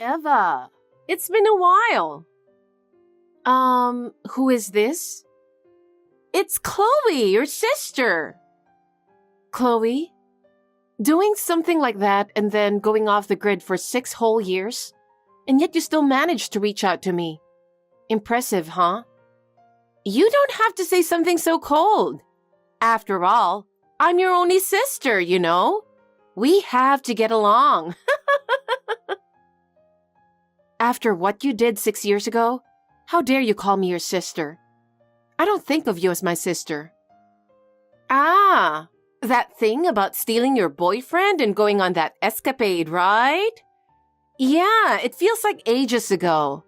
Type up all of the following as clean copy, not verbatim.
Eva, it's been a while. Who is this? It's Chloe, your sister. Chloe? Doing something like that and then going off the grid for 6 whole years? And yet you still managed to reach out to me. Impressive, huh? You don't have to say something so cold. After all, I'm your only sister, you know. We have to get along. After what you did 6 years ago, how dare you call me your sister? I don't think of you as my sister. Ah, that thing about stealing your boyfriend and going on that escapade, right? Yeah, it feels like ages ago.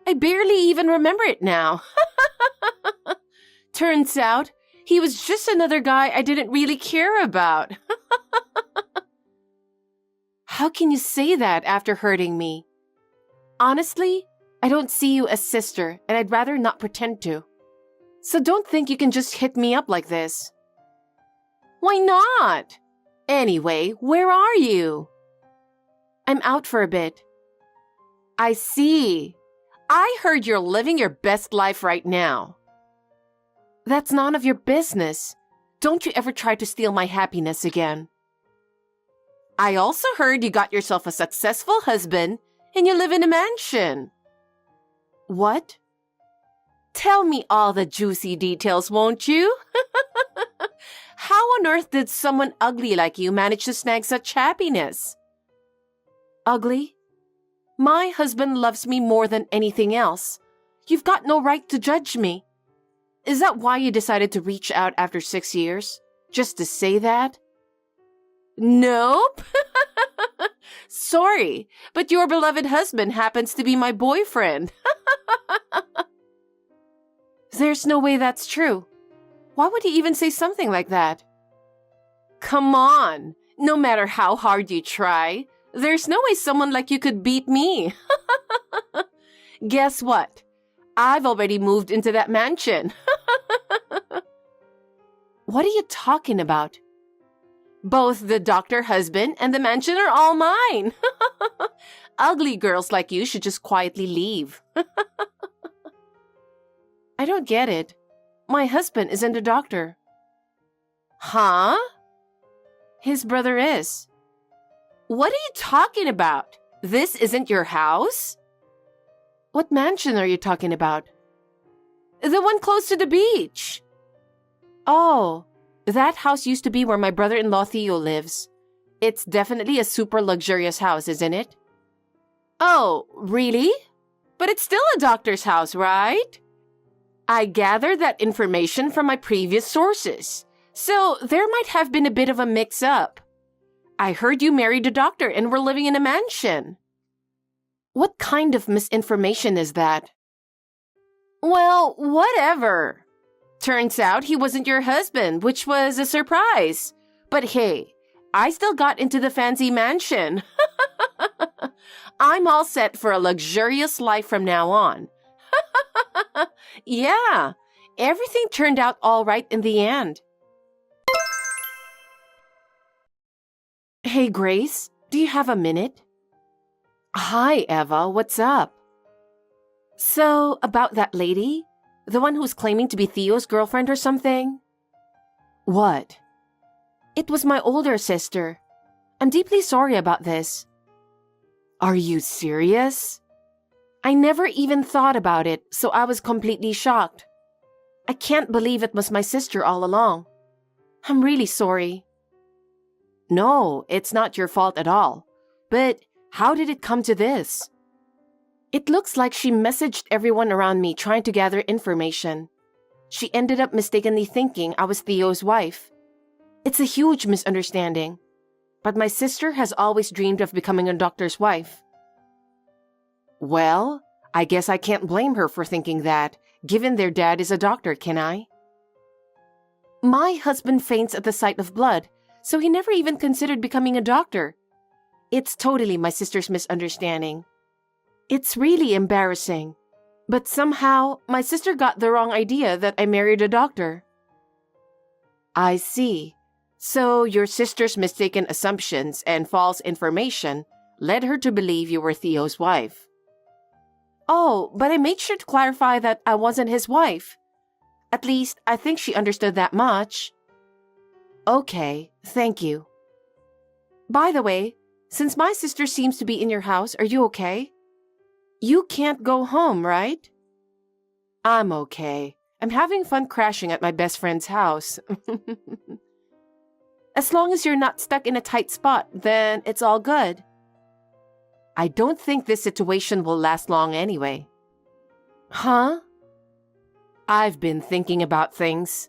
I barely even remember it now. Turns out, he was just another guy I didn't really care about. How can you say that after hurting me? Honestly, I don't see you as sister, and I'd rather not pretend to. So don't think you can just hit me up like this. Why not? Anyway, where are you? I'm out for a bit. I see. I heard you're living your best life right now. That's none of your business. Don't you ever try to steal my happiness again. I also heard you got yourself a successful husband and you live in a mansion. What? Tell me all the juicy details, won't you? How on earth did someone ugly like you manage to snag such happiness? Ugly? My husband loves me more than anything else. You've got no right to judge me. Is that why you decided to reach out after 6 years? Just to say that? Nope. Sorry, but your beloved husband happens to be my boyfriend. There's no way that's true. Why would he even say something like that? Come on, no matter how hard you try, there's no way someone like you could beat me. Guess what? I've already moved into that mansion. What are you talking about? Both the doctor husband and the mansion are all mine. Ugly girls like you should just quietly leave. I don't get it. My husband isn't a doctor. Huh? His brother is. What are you talking about? This isn't your house? What mansion are you talking about? The one close to the beach. Oh, that house used to be where my brother-in-law Theo lives. It's definitely a super luxurious house, isn't it? Oh, really? But it's still a doctor's house, right? I gathered that information from my previous sources, so there might have been a bit of a mix-up. I heard you married a doctor and were living in a mansion. What kind of misinformation is that? Well, whatever. Turns out he wasn't your husband, which was a surprise. But hey, I still got into the fancy mansion. I'm all set for a luxurious life from now on. Yeah, everything turned out all right in the end. Hey, Grace, do you have a minute? Hi, Eva, what's up? So, about that lady? The one who's claiming to be Theo's girlfriend or something? What? It was my older sister. I'm deeply sorry about this. Are you serious? I never even thought about it, so I was completely shocked. I can't believe it was my sister all along. I'm really sorry. No, it's not your fault at all. But how did it come to this? It looks like she messaged everyone around me trying to gather information. She ended up mistakenly thinking I was Theo's wife. It's a huge misunderstanding. But my sister has always dreamed of becoming a doctor's wife. Well, I guess I can't blame her for thinking that, given their dad is a doctor, can I? My husband faints at the sight of blood, so he never even considered becoming a doctor. It's totally my sister's misunderstanding. It's really embarrassing. But somehow, my sister got the wrong idea that I married a doctor. I see. So your sister's mistaken assumptions and false information led her to believe you were Theo's wife. Oh, but I made sure to clarify that I wasn't his wife. At least, I think she understood that much. Okay, thank you. By the way, since my sister seems to be in your house, are you okay? You can't go home, right? I'm okay. I'm having fun crashing at my best friend's house. As long as you're not stuck in a tight spot, then it's all good. I don't think this situation will last long anyway. Huh? I've been thinking about things.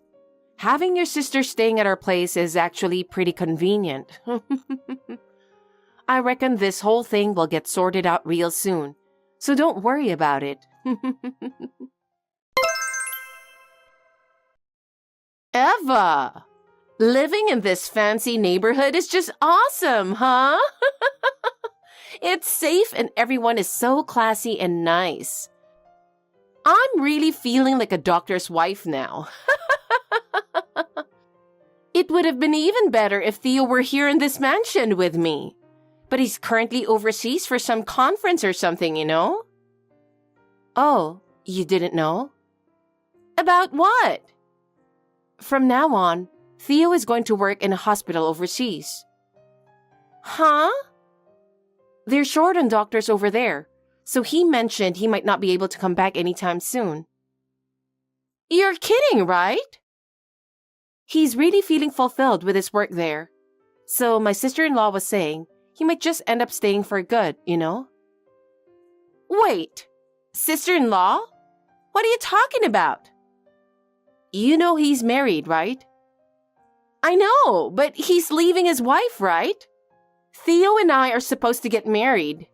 Having your sister staying at our place is actually pretty convenient. I reckon this whole thing will get sorted out real soon, so don't worry about it. Eva! Living in this fancy neighborhood is just awesome, huh? It's safe and everyone is so classy and nice. I'm really feeling like a doctor's wife now. It would have been even better if Theo were here in this mansion with me. But he's currently overseas for some conference or something, you know? Oh, you didn't know? About what? From now on, Theo is going to work in a hospital overseas. Huh? They're short on doctors over there, so he mentioned he might not be able to come back anytime soon. You're kidding, right? He's really feeling fulfilled with his work there. So my sister-in-law was saying he might just end up staying for good, you know? Wait, sister-in-law? What are you talking about? You know he's married, right? I know, but he's leaving his wife, right? Theo and I are supposed to get married.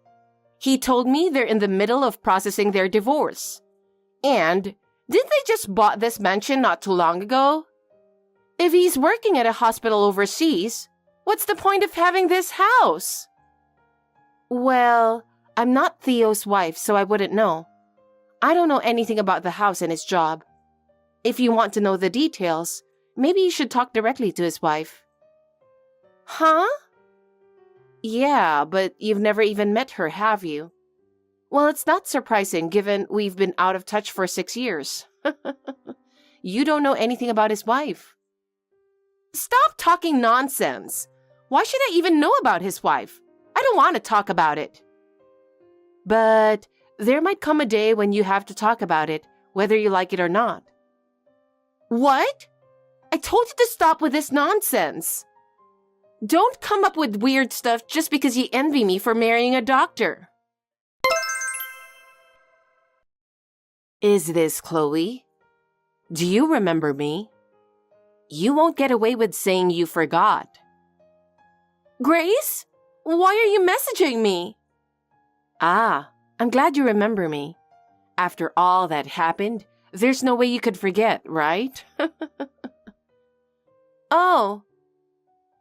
He told me they're in the middle of processing their divorce. And didn't they just bought this mansion not too long ago? If he's working at a hospital overseas, what's the point of having this house? Well, I'm not Theo's wife, so I wouldn't know. I don't know anything about the house and his job. If you want to know the details, maybe you should talk directly to his wife. Huh? Yeah, but you've never even met her, have you? Well, it's not surprising given we've been out of touch for 6 years. You don't know anything about his wife. Stop talking nonsense. Why should I even know about his wife? I don't want to talk about it. But there might come a day when you have to talk about it, whether you like it or not. What? I told you to stop with this nonsense. Don't come up with weird stuff just because you envy me for marrying a doctor. Is this Chloe? Do you remember me? You won't get away with saying you forgot. Grace? Why are you messaging me? Ah, I'm glad you remember me. After all that happened, there's no way you could forget, right? Oh.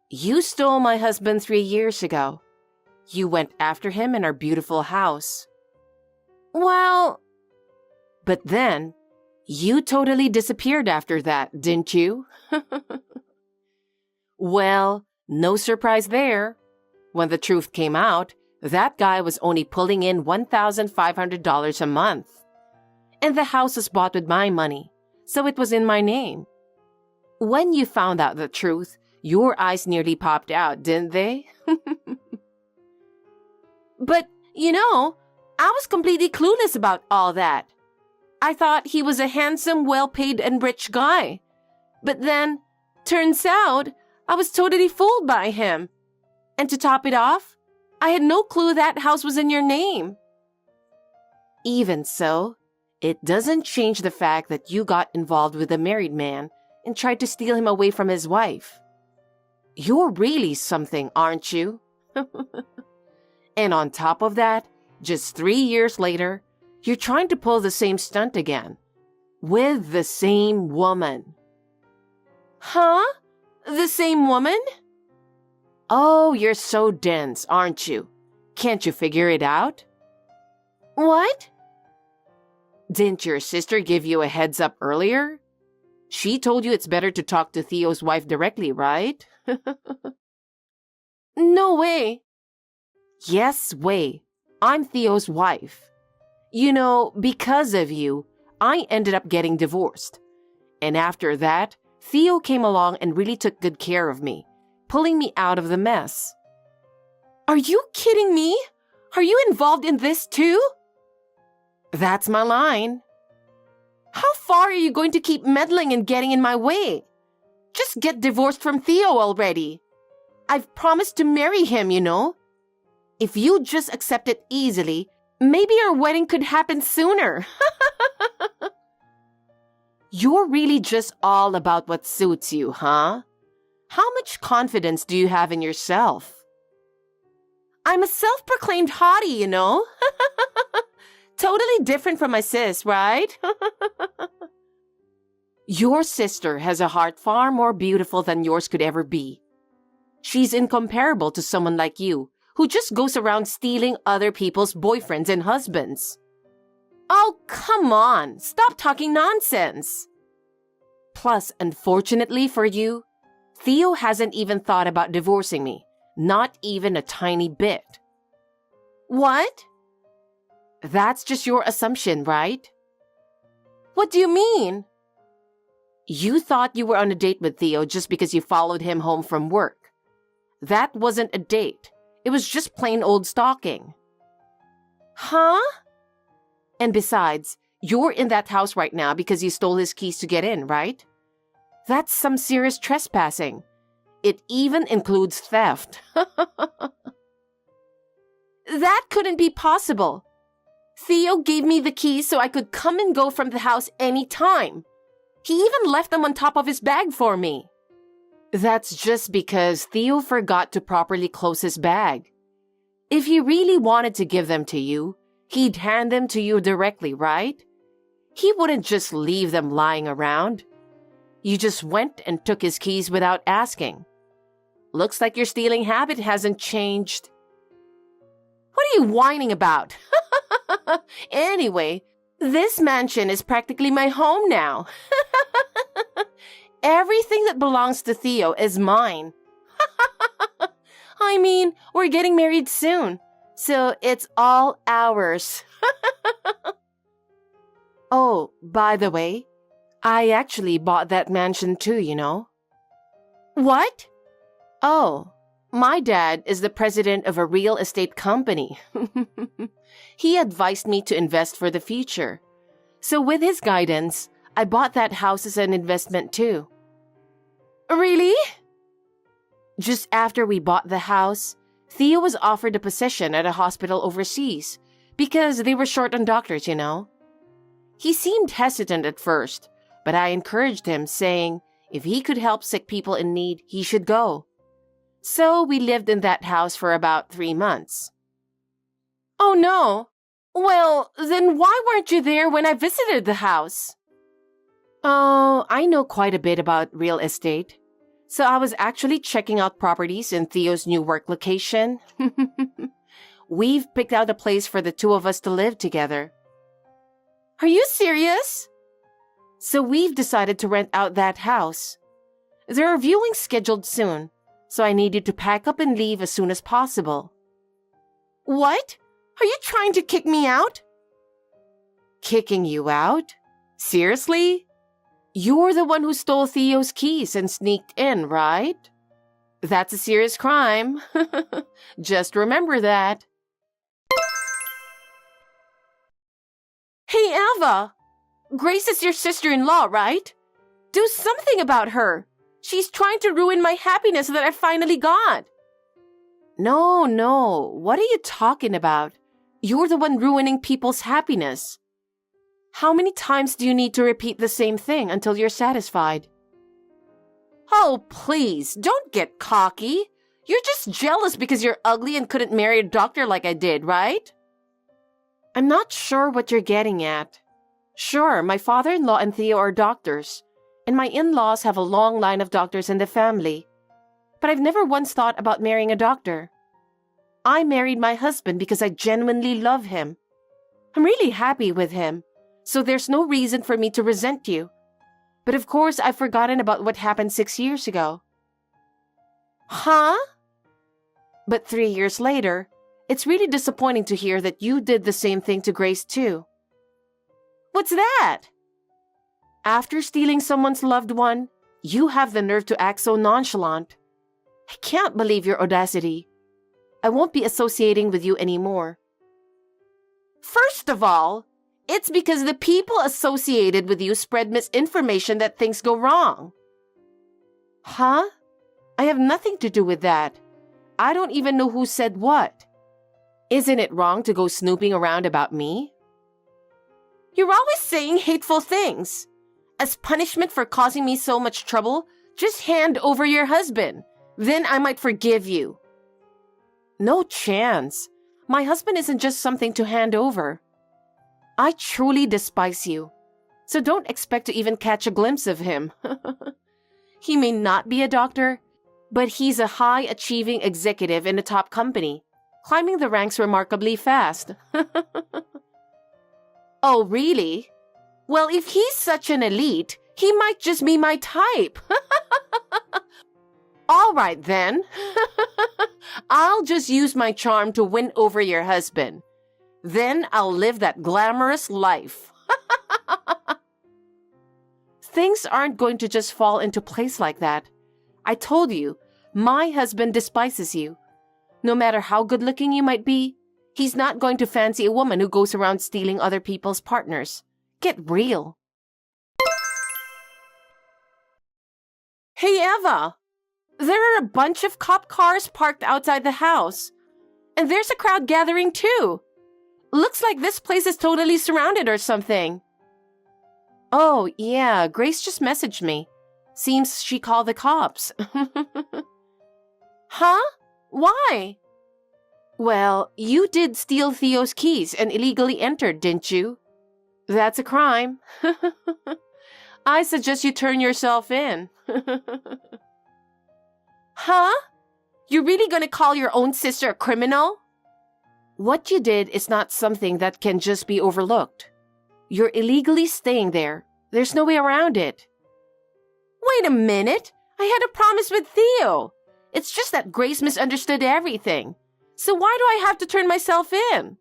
You stole my husband 3 years ago. You went after him in our beautiful house. Well... But then, you totally disappeared after that, didn't you? Well, no surprise there. When the truth came out, that guy was only pulling in $1,500 a month. And the house was bought with my money, so it was in my name. When you found out the truth, your eyes nearly popped out, didn't they? But, you know, I was completely clueless about all that. I thought he was a handsome, well-paid, and rich guy. But then, turns out, I was totally fooled by him. And to top it off, I had no clue that house was in your name. Even so, it doesn't change the fact that you got involved with a married man and tried to steal him away from his wife. You're really something, aren't you? And on top of that, just 3 years later, you're trying to pull the same stunt again. With the same woman. Huh? The same woman? Oh, you're so dense, aren't you? Can't you figure it out? What? Didn't your sister give you a heads up earlier? She told you it's better to talk to Theo's wife directly, right? No way. Yes, way. I'm Theo's wife. You know, because of you, I ended up getting divorced. And after that, Theo came along and really took good care of me, pulling me out of the mess. Are you kidding me? Are you involved in this too? That's my line. How far are you going to keep meddling and getting in my way? Just get divorced from Theo already. I've promised to marry him, you know. If you just accept it easily, maybe our wedding could happen sooner. You're really just all about what suits you, huh? How much confidence do you have in yourself? I'm a self-proclaimed hottie, you know. Totally different from my sis, right? Your sister has a heart far more beautiful than yours could ever be. She's incomparable to someone like you, who just goes around stealing other people's boyfriends and husbands. Oh, come on. Stop talking nonsense. Plus, unfortunately for you, Theo hasn't even thought about divorcing me. Not even a tiny bit. What? That's just your assumption, right? What do you mean? You thought you were on a date with Theo just because you followed him home from work. That wasn't a date. It was just plain old stalking. Huh? And besides, you're in that house right now because you stole his keys to get in, right? That's some serious trespassing. It even includes theft. That couldn't be possible. Theo gave me the keys so I could come and go from the house any time. He even left them on top of his bag for me. That's just because Theo forgot to properly close his bag. If he really wanted to give them to you, he'd hand them to you directly, right? He wouldn't just leave them lying around. You just went and took his keys without asking. Looks like your stealing habit hasn't changed. What are you whining about? Anyway, this mansion is practically my home now. Everything that belongs to Theo is mine. I mean, we're getting married soon, so it's all ours. Oh, by the way, I actually bought that mansion too, you know. What? Oh, my dad is the president of a real estate company. He advised me to invest for the future. So with his guidance, I bought that house as an investment too. Really? Just after we bought the house, Theo was offered a position at a hospital overseas because they were short on doctors, you know. He seemed hesitant at first, but I encouraged him, saying if he could help sick people in need, he should go. So we lived in that house for about 3 months. Oh no! Well, then why weren't you there when I visited the house? Oh, I know quite a bit about real estate. So I was actually checking out properties in Theo's new work location. We've picked out a place for the two of us to live together. Are you serious? So we've decided to rent out that house. There are viewings scheduled soon, so I need you to pack up and leave as soon as possible. What? Are you trying to kick me out? Kicking you out? Seriously? You're the one who stole Theo's keys and sneaked in, right? That's a serious crime. Just remember that. Hey, Ava! Grace is your sister-in-law, right? Do something about her. She's trying to ruin my happiness that I finally got. No. What are you talking about? You're the one ruining people's happiness. How many times do you need to repeat the same thing until you're satisfied? Oh, please, don't get cocky. You're just jealous because you're ugly and couldn't marry a doctor like I did, right? I'm not sure what you're getting at. Sure, my father-in-law and Theo are doctors, and my in-laws have a long line of doctors in the family. But I've never once thought about marrying a doctor. I married my husband because I genuinely love him. I'm really happy with him, so there's no reason for me to resent you. But of course, I've forgotten about what happened 6 years ago. Huh? But 3 years later, It's really disappointing to hear that you did the same thing to Grace too. What's that? After stealing someone's loved one, you have the nerve to act so nonchalant. I can't believe your audacity. I won't be associating with you anymore. First of all, it's because the people associated with you spread misinformation that things go wrong. Huh? I have nothing to do with that. I don't even know who said what. Isn't it wrong to go snooping around about me? You're always saying hateful things. As punishment for causing me so much trouble, just hand over your husband. Then I might forgive you. No chance. My husband isn't just something to hand over. I truly despise you, so don't expect to even catch a glimpse of him. He may not be a doctor, but he's a high-achieving executive in a top company, climbing the ranks remarkably fast. Oh, really? Well, if he's such an elite, he might just be my type. All right, then. I'll just use my charm to win over your husband. Then I'll live that glamorous life. Things aren't going to just fall into place like that. I told you, my husband despises you. No matter how good-looking you might be, he's not going to fancy a woman who goes around stealing other people's partners. Get real. Hey, Eva. There are a bunch of cop cars parked outside the house. And there's a crowd gathering too. Looks like this place is totally surrounded or something. Oh, yeah, Grace just messaged me. Seems she called the cops. Huh? Why? Well, you did steal Theo's keys and illegally entered, didn't you? That's a crime. I suggest you turn yourself in. Huh? You're really gonna call your own sister a criminal? What you did is not something that can just be overlooked. You're illegally staying there. There's no way around it. Wait a minute. I had a promise with Theo. It's just that Grace misunderstood everything. So why do I have to turn myself in?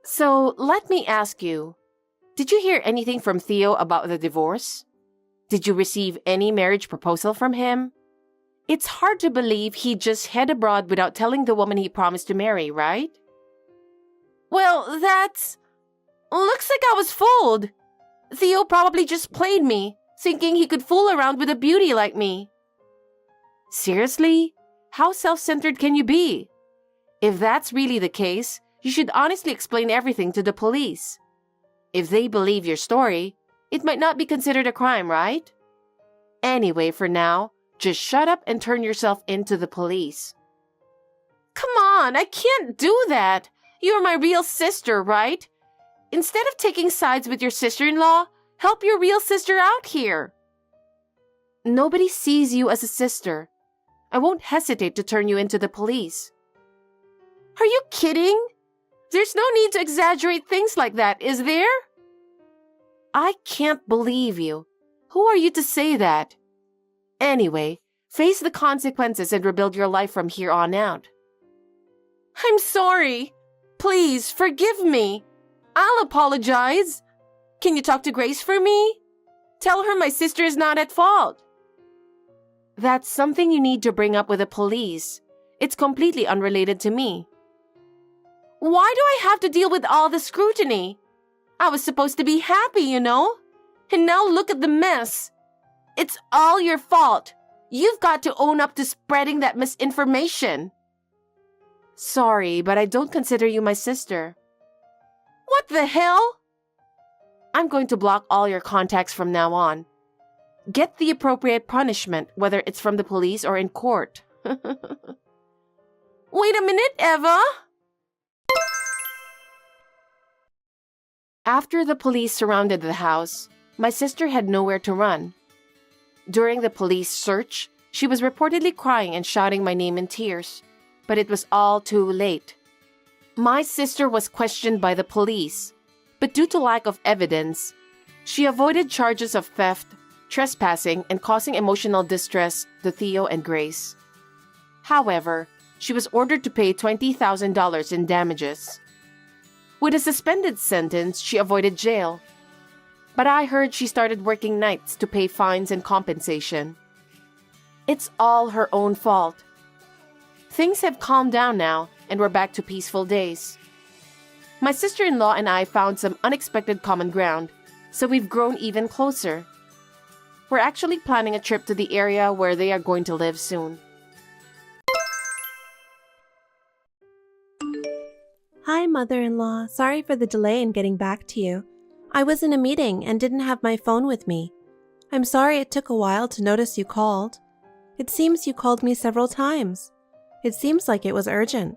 So let me ask you, did you hear anything from Theo about the divorce? Did you receive any marriage proposal from him? It's hard to believe he just head abroad without telling the woman he promised to marry, right? Well, that's... Looks like I was fooled. Theo probably just played me, thinking he could fool around with a beauty like me. Seriously? How self-centered can you be? If that's really the case, you should honestly explain everything to the police. If they believe your story, it might not be considered a crime, right? Anyway, for now, just shut up and turn yourself into the police. Come on, I can't do that. You're my real sister, right? Instead of taking sides with your sister-in-law, help your real sister out here. Nobody sees you as a sister. I won't hesitate to turn you into the police. Are you kidding? There's no need to exaggerate things like that, is there? I can't believe you. Who are you to say that? Anyway, face the consequences and rebuild your life from here on out. I'm sorry. Please, forgive me. I'll apologize. Can you talk to Grace for me? Tell her my sister is not at fault. That's something you need to bring up with the police. It's completely unrelated to me. Why do I have to deal with all the scrutiny? I was supposed to be happy, you know? And now look at the mess. It's all your fault. You've got to own up to spreading that misinformation. Sorry, but I don't consider you my sister. What the hell? I'm going to block all your contacts from now on. Get the appropriate punishment, whether it's from the police or in court. Wait a minute, Eva. After the police surrounded the house, my sister had nowhere to run. During the police search, she was reportedly crying and shouting my name in tears, but it was all too late. My sister was questioned by the police, but due to lack of evidence, she avoided charges of theft, trespassing, and causing emotional distress to Theo and Grace. However, she was ordered to pay $20,000 in damages. With a suspended sentence, she avoided jail. But I heard she started working nights to pay fines and compensation. It's all her own fault. Things have calmed down now, and we're back to peaceful days. My sister-in-law and I found some unexpected common ground, so we've grown even closer. We're actually planning a trip to the area where they are going to live soon. Hi, mother-in-law. Sorry for the delay in getting back to you. I was in a meeting and didn't have my phone with me. I'm sorry it took a while to notice you called. It seems you called me several times. It seems like it was urgent.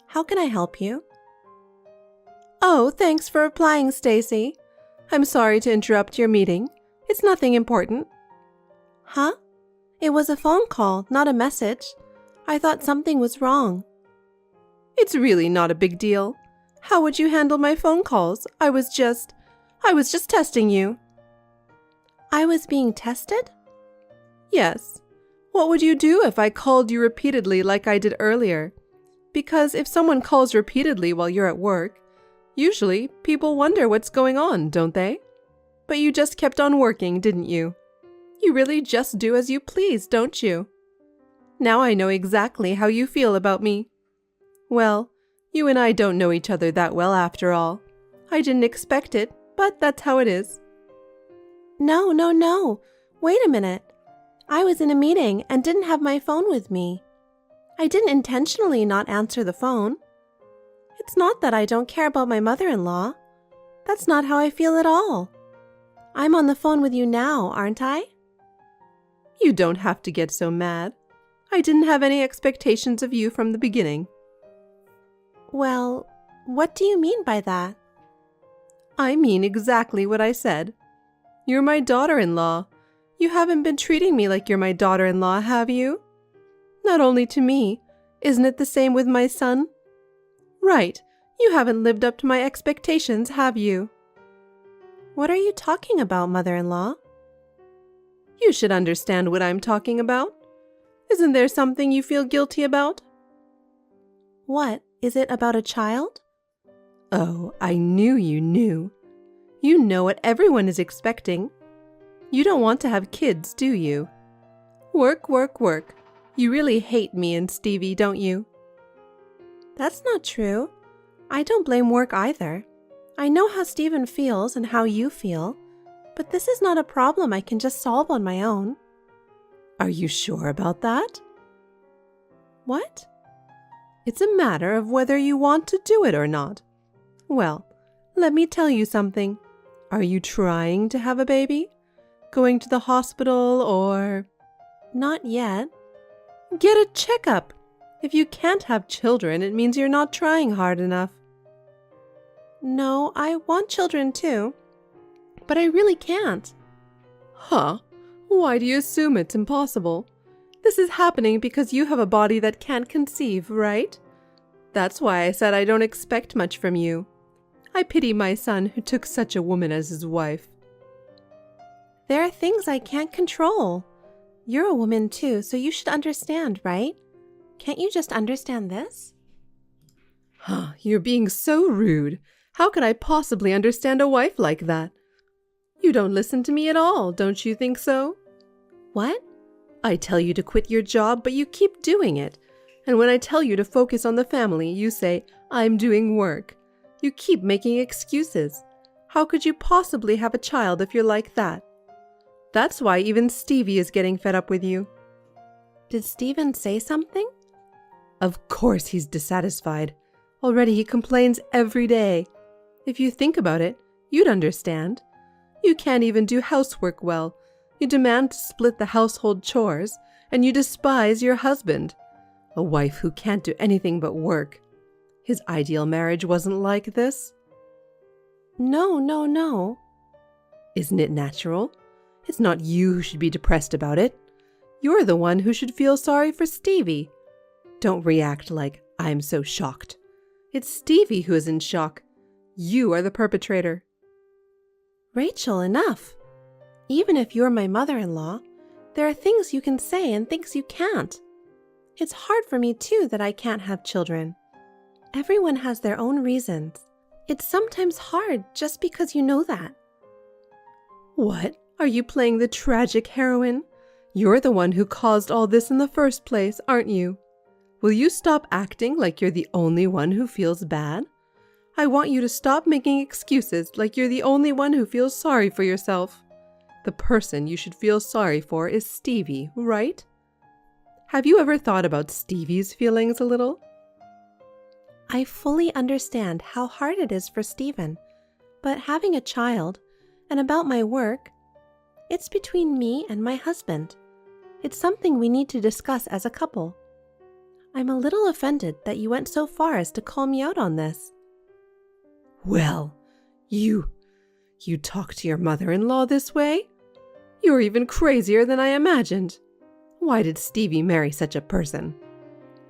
How can I help you? Oh, thanks for replying, Stacy. I'm sorry to interrupt your meeting. It's nothing important. Huh? It was a phone call, not a message. I thought something was wrong. It's really not a big deal. How would you handle my phone calls? I was just testing you. I was being tested? Yes. What would you do if I called you repeatedly like I did earlier? Because if someone calls repeatedly while you're at work, usually people wonder what's going on, don't they? But you just kept on working, didn't you? You really just do as you please, don't you? Now I know exactly how you feel about me. Well, you and I don't know each other that well after all. I didn't expect it, but that's how it is. No. Wait a minute. I was in a meeting and didn't have my phone with me. I didn't intentionally not answer the phone. It's not that I don't care about my mother-in-law. That's not how I feel at all. I'm on the phone with you now, aren't I? You don't have to get so mad. I didn't have any expectations of you from the beginning. Well, what do you mean by that? I mean exactly what I said. You're my daughter-in-law. You haven't been treating me like you're my daughter-in-law, have you? Not only to me. Isn't it the same with my son? Right. You haven't lived up to my expectations, have you? What are you talking about, mother-in-law? You should understand what I'm talking about. Isn't there something you feel guilty about? What? Is it about a child? Oh, I knew you knew. You know what everyone is expecting. You don't want to have kids, do you? Work. You really hate me and Stevie, don't you? That's not true. I don't blame work either. I know how Steven feels and how you feel, but this is not a problem I can just solve on my own. Are you sure about that? What? It's a matter of whether you want to do it or not. Well, let me tell you something. Are you trying to have a baby? Going to the hospital or... Not yet. Get a checkup. If you can't have children, it means you're not trying hard enough. No, I want children too, but I really can't. Huh? Why do you assume it's impossible? This is happening because you have a body that can't conceive, right? That's why I said I don't expect much from you. I pity my son who took such a woman as his wife. There are things I can't control. You're a woman too, so you should understand, right? Can't you just understand this? Huh, you're being so rude. How could I possibly understand a wife like that? You don't listen to me at all, don't you think so? What? I tell you to quit your job, but you keep doing it. And when I tell you to focus on the family, you say, I'm doing work. You keep making excuses. How could you possibly have a child if you're like that? That's why even Stevie is getting fed up with you. Did Steven say something? Of course he's dissatisfied. Already he complains every day. If you think about it, you'd understand. You can't even do housework well. You demand to split the household chores, and you despise your husband. A wife who can't do anything but work. His ideal marriage wasn't like this. No. Isn't it natural? It's not you who should be depressed about it. You're the one who should feel sorry for Stevie. Don't react like I'm so shocked. It's Stevie who is in shock. You are the perpetrator. Rachel, enough. Even if you're my mother-in-law, there are things you can say and things you can't. It's hard for me too that I can't have children. Everyone has their own reasons. It's sometimes hard just because you know that. What? Are you playing the tragic heroine? You're the one who caused all this in the first place, aren't you? Will you stop acting like you're the only one who feels bad? I want you to stop making excuses like you're the only one who feels sorry for yourself. The person you should feel sorry for is Stevie, right? Have you ever thought about Stevie's feelings a little? I fully understand how hard it is for Stephen, but having a child, and about my work, it's between me and my husband. It's something we need to discuss as a couple. I'm a little offended that you went so far as to call me out on this. Well, you talk to your mother-in-law this way? You're even crazier than I imagined. Why did Stevie marry such a person?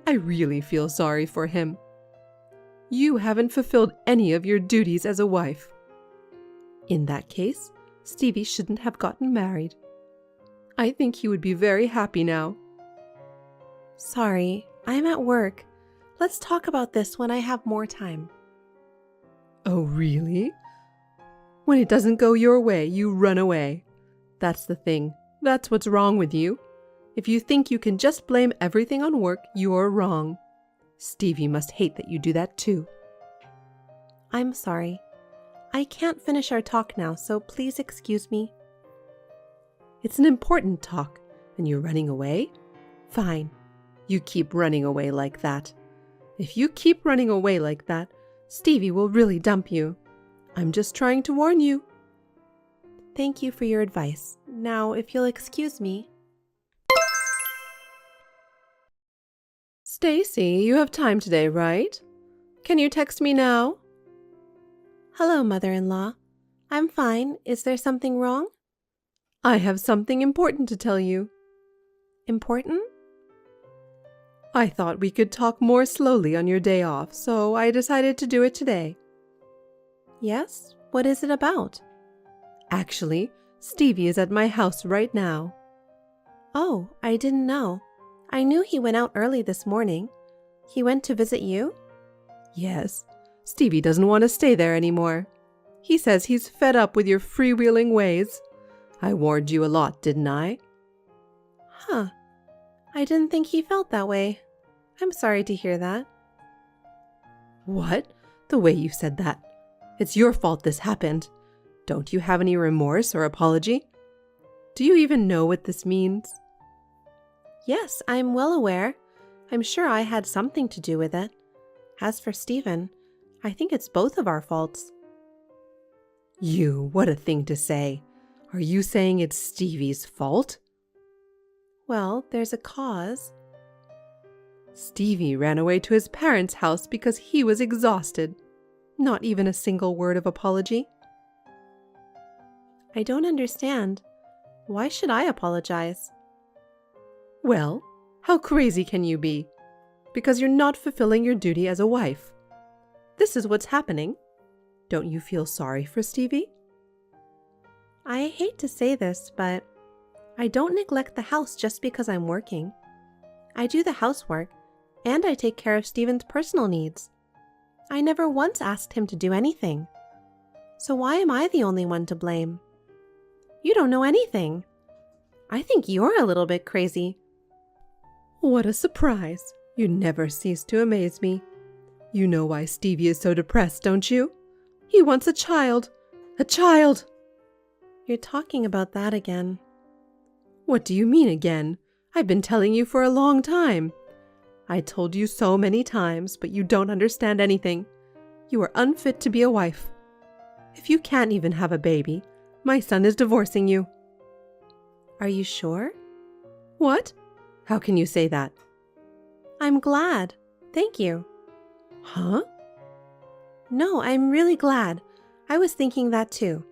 I really feel sorry for him. You haven't fulfilled any of your duties as a wife. In that case, Stevie shouldn't have gotten married. I think he would be very happy now. Sorry, I'm at work. Let's talk about this when I have more time. Oh, really? When it doesn't go your way, you run away. That's the thing. That's what's wrong with you. If you think you can just blame everything on work, you're wrong. Stevie must hate that you do that too. I'm sorry. I can't finish our talk now, so please excuse me. It's an important talk, and you're running away? Fine. You keep running away like that. If you keep running away like that, Stevie will really dump you. I'm just trying to warn you. Thank you for your advice. Now, if you'll excuse me. Stacy, you have time today, right? Can you text me now? Hello, mother-in-law. I'm fine. Is there something wrong? I have something important to tell you. Important? I thought we could talk more slowly on your day off, so I decided to do it today. Yes? What is it about? Actually, Stevie is at my house right now. Oh, I didn't know. I knew he went out early this morning. He went to visit you? Yes. Stevie doesn't want to stay there anymore. He says he's fed up with your freewheeling ways. I warned you a lot, didn't I? Huh. I didn't think he felt that way. I'm sorry to hear that. What? The way you said that. It's your fault this happened. Don't you have any remorse or apology? Do you even know what this means? Yes, I'm well aware. I'm sure I had something to do with it. As for Stephen, I think it's both of our faults. What a thing to say. Are you saying it's Stevie's fault? Well, there's a cause. Stevie ran away to his parents' house because he was exhausted. Not even a single word of apology. I don't understand. Why should I apologize? Well, how crazy can you be? Because you're not fulfilling your duty as a wife. This is what's happening. Don't you feel sorry for Stevie? I hate to say this, but I don't neglect the house just because I'm working. I do the housework, and I take care of Stephen's personal needs. I never once asked him to do anything. So why am I the only one to blame? You don't know anything. I think you're a little bit crazy. What a surprise. You never cease to amaze me. You know why Stevie is so depressed, don't you? He wants a child. A child! You're talking about that again. What do you mean again? I've been telling you for a long time. I told you so many times, but you don't understand anything. You are unfit to be a wife. If you can't even have a baby, my son is divorcing you. Are you sure? What? How can you say that? I'm glad. Thank you. Huh? No, I'm really glad. I was thinking that too.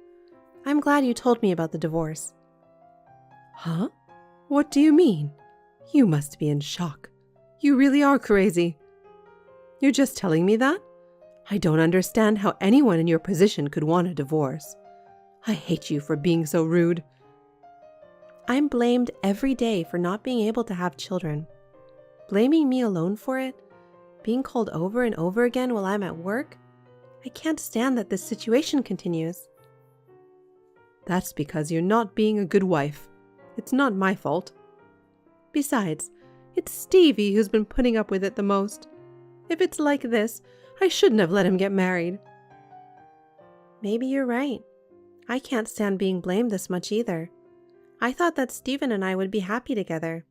I'm glad you told me about the divorce. Huh? What do you mean? You must be in shock. You really are crazy. You're just telling me that? I don't understand how anyone in your position could want a divorce. I hate you for being so rude. I'm blamed every day for not being able to have children. Blaming me alone for it? Being called over and over again while I'm at work? I can't stand that this situation continues. That's because you're not being a good wife. It's not my fault. Besides, it's Stevie who's been putting up with it the most. If it's like this, I shouldn't have let him get married. Maybe you're right. I can't stand being blamed this much either. I thought that Stephen and I would be happy together.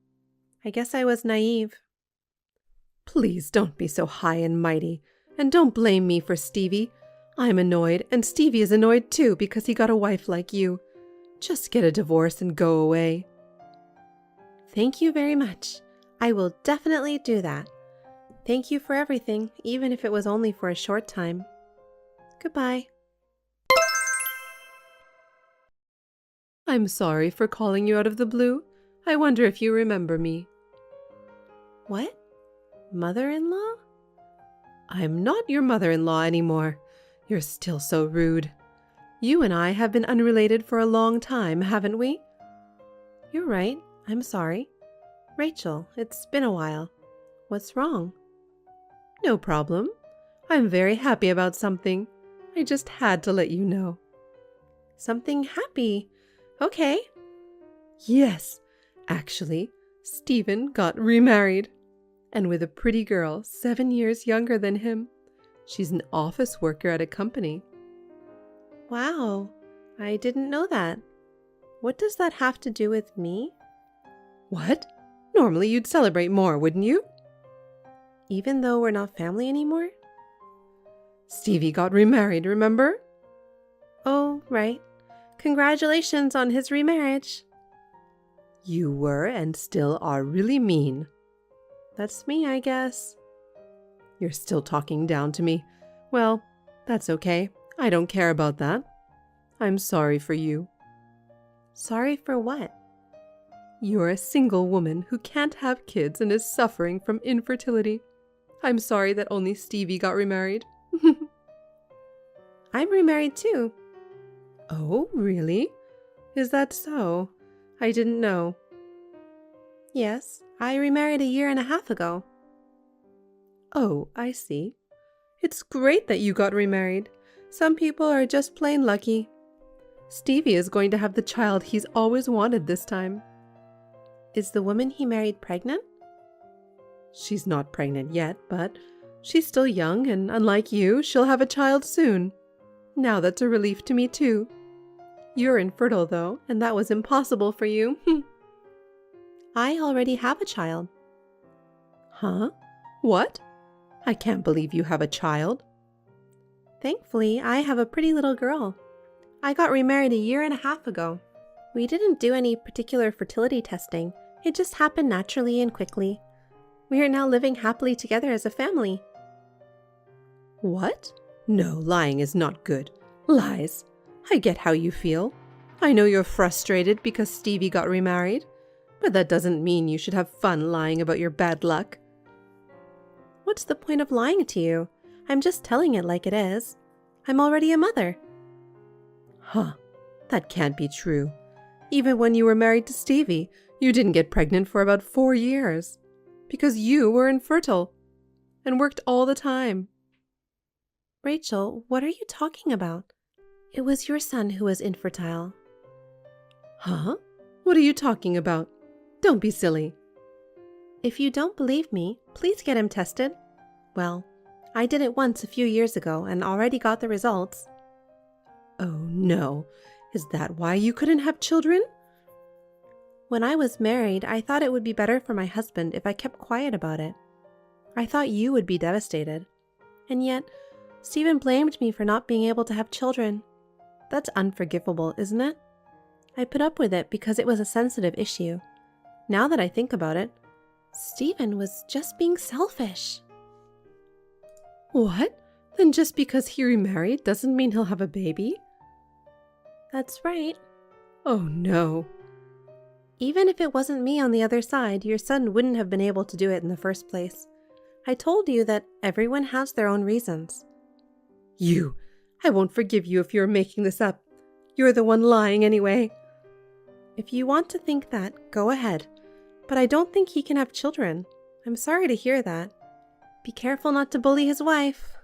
I guess I was naive. Please don't be so high and mighty, and don't blame me for Stevie. I'm annoyed, and Stevie is annoyed too because he got a wife like you. Just get a divorce and go away. Thank you very much. I will definitely do that. Thank you for everything, even if it was only for a short time. Goodbye. I'm sorry for calling you out of the blue. I wonder if you remember me. What? Mother-in-law? I'm not your mother-in-law anymore. You're still so rude. You and I have been unrelated for a long time, haven't we? You're right. I'm sorry. Rachel, it's been a while. What's wrong? No problem. I'm very happy about something. I just had to let you know. Something happy? Okay. Yes, actually, Stephen got remarried. And with a pretty girl 7 years younger than him. She's an office worker at a company. Wow, I didn't know that. What does that have to do with me? What? Normally you'd celebrate more, wouldn't you? Even though we're not family anymore? Stevie got remarried, remember? Oh, right. Congratulations on his remarriage. You were and still are really mean. That's me, I guess. You're still talking down to me. Well, that's okay. I don't care about that. I'm sorry for you. Sorry for what? You're a single woman who can't have kids and is suffering from infertility. I'm sorry that only Stevie got remarried. I'm remarried too. Oh, really? Is that so? I didn't know. Yes, I remarried 1.5 years ago. Oh, I see. It's great that you got remarried. Some people are just plain lucky. Stevie is going to have the child he's always wanted this time. Is the woman he married pregnant? She's not pregnant yet, but she's still young, and unlike you, she'll have a child soon. Now that's a relief to me too. You're infertile though, and that was impossible for you. I already have a child. Huh? What? I can't believe you have a child. Thankfully, I have a pretty little girl. I got remarried 1.5 years ago. We didn't do any particular fertility testing. It just happened naturally and quickly. We are now living happily together as a family. What? No, lying is not good. Lies. I get how you feel. I know you're frustrated because Stevie got remarried, but that doesn't mean you should have fun lying about your bad luck. What's the point of lying to you? I'm just telling it like it is. I'm already a mother. Huh. That can't be true. Even when you were married to Stevie, you didn't get pregnant for about 4 years. Because you were infertile. And worked all the time. Rachel, what are you talking about? It was your son who was infertile. Huh? What are you talking about? Don't be silly. If you don't believe me, please get him tested. Well, I did it once a few years ago and already got the results. Oh no. Is that why you couldn't have children? When I was married, I thought it would be better for my husband if I kept quiet about it. I thought you would be devastated. And yet, Stephen blamed me for not being able to have children. That's unforgivable, isn't it? I put up with it because it was a sensitive issue. Now that I think about it, Stephen was just being selfish. What? Then just because he remarried doesn't mean he'll have a baby? That's right. Oh no. Even if it wasn't me on the other side, your son wouldn't have been able to do it in the first place. I told you that everyone has their own reasons. I won't forgive you if you're making this up. You're the one lying anyway. If you want to think that, go ahead. But I don't think he can have children. I'm sorry to hear that. Be careful not to bully his wife.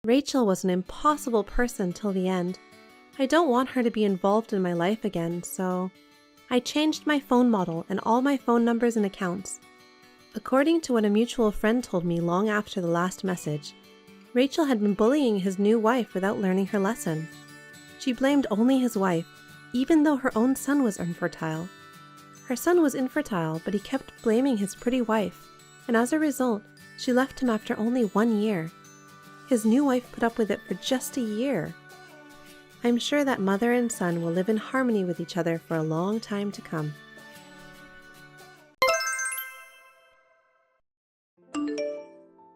Rachel was an impossible person till the end. I don't want her to be involved in my life again, so I changed my phone model and all my phone numbers and accounts. According to what a mutual friend told me long after the last message, Rachel had been bullying his new wife without learning her lesson. She blamed only his wife, even though her own son was infertile. Her son was infertile, but he kept blaming his pretty wife, and as a result, she left him after only 1 year. His new wife put up with it for just a year. I'm sure that mother and son will live in harmony with each other for a long time to come.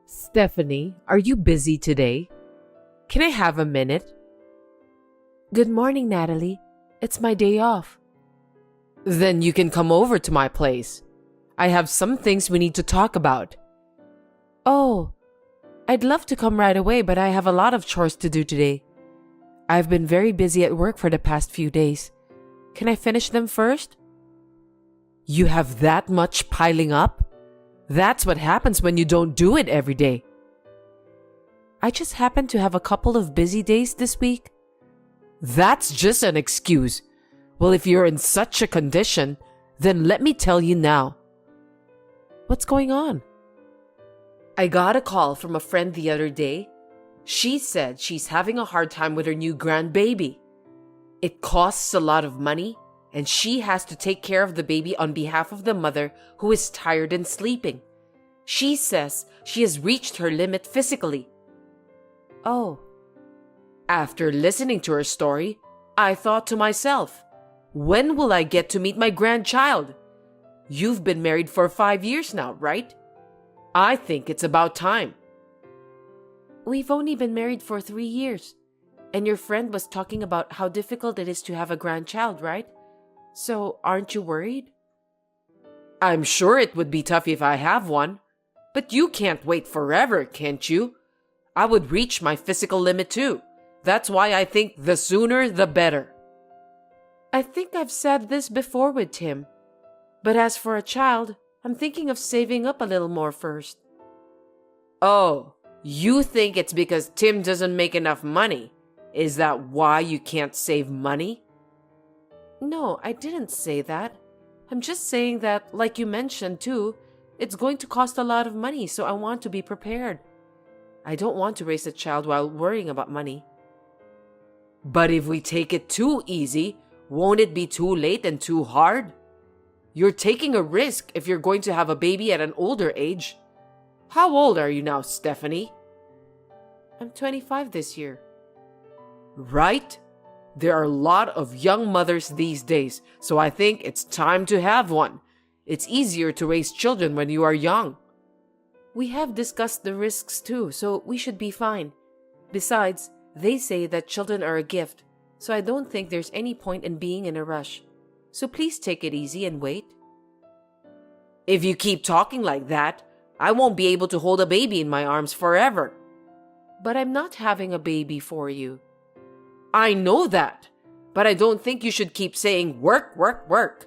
Stephanie, are you busy today? Can I have a minute? Good morning, Natalie. It's my day off. Then you can come over to my place. I have some things we need to talk about. Oh, I'd love to come right away, but I have a lot of chores to do today. I've been very busy at work for the past few days. Can I finish them first? You have that much piling up? That's what happens when you don't do it every day. I just happened to have a couple of busy days this week. That's just an excuse. Well, if you're in such a condition, then let me tell you now. What's going on? I got a call from a friend the other day. She said she's having a hard time with her new grandbaby. It costs a lot of money, and she has to take care of the baby on behalf of the mother who is tired and sleeping. She says she has reached her limit physically. Oh. After listening to her story, I thought to myself, when will I get to meet my grandchild? You've been married for 5 years now, right? I think it's about time. We've only been married for 3 years, and your friend was talking about how difficult it is to have a grandchild, right? So, aren't you worried? I'm sure it would be tough if I have one, but you can't wait forever, can't you? I would reach my physical limit too. That's why I think the sooner the better. I think I've said this before with Tim, but as for a child, I'm thinking of saving up a little more first. Oh, you think it's because Tim doesn't make enough money? Is that why you can't save money? No, I didn't say that. I'm just saying that, like you mentioned too, it's going to cost a lot of money, so I want to be prepared. I don't want to raise a child while worrying about money. But if we take it too easy, won't it be too late and too hard? You're taking a risk if you're going to have a baby at an older age. How old are you now, Stephanie? I'm 25 this year. Right? There are a lot of young mothers these days, so I think it's time to have one. It's easier to raise children when you are young. We have discussed the risks too, so we should be fine. Besides, they say that children are a gift, so I don't think there's any point in being in a rush. So please take it easy and wait. If you keep talking like that, I won't be able to hold a baby in my arms forever. But I'm not having a baby for you. I know that, but I don't think you should keep saying work, work, work.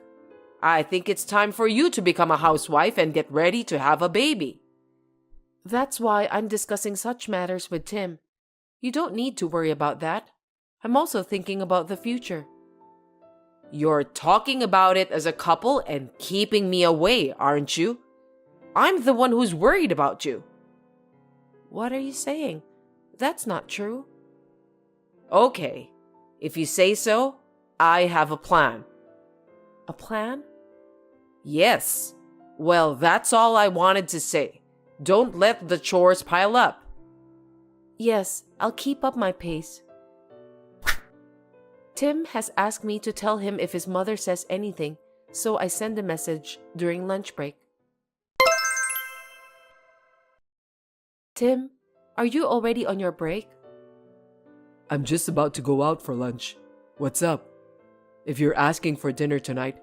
I think it's time for you to become a housewife and get ready to have a baby. That's why I'm discussing such matters with Tim. You don't need to worry about that. I'm also thinking about the future. You're talking about it as a couple and keeping me away, aren't you? I'm the one who's worried about you. What are you saying? That's not true. Okay, if you say so, I have a plan. A plan? Yes. Well, that's all I wanted to say. Don't let the chores pile up. Yes, I'll keep up my pace. Tim has asked me to tell him if his mother says anything, so I send a message during lunch break. Tim, are you already on your break? I'm just about to go out for lunch. What's up? If you're asking for dinner tonight,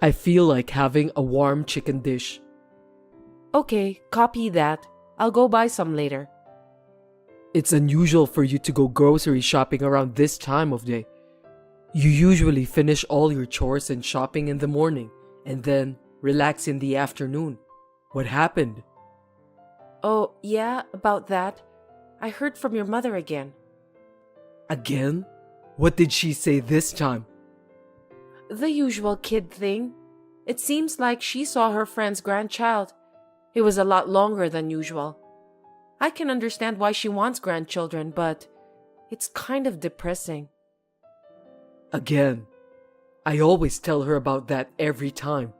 I feel like having a warm chicken dish. Okay, copy that. I'll go buy some later. It's unusual for you to go grocery shopping around this time of day. You usually finish all your chores and shopping in the morning and then relax in the afternoon. What happened? Oh, yeah, about that. I heard from your mother again. Again? What did she say this time? The usual kid thing. It seems like she saw her friend's grandchild. It was a lot longer than usual. I can understand why she wants grandchildren, but it's kind of depressing. Again. I always tell her about that every time.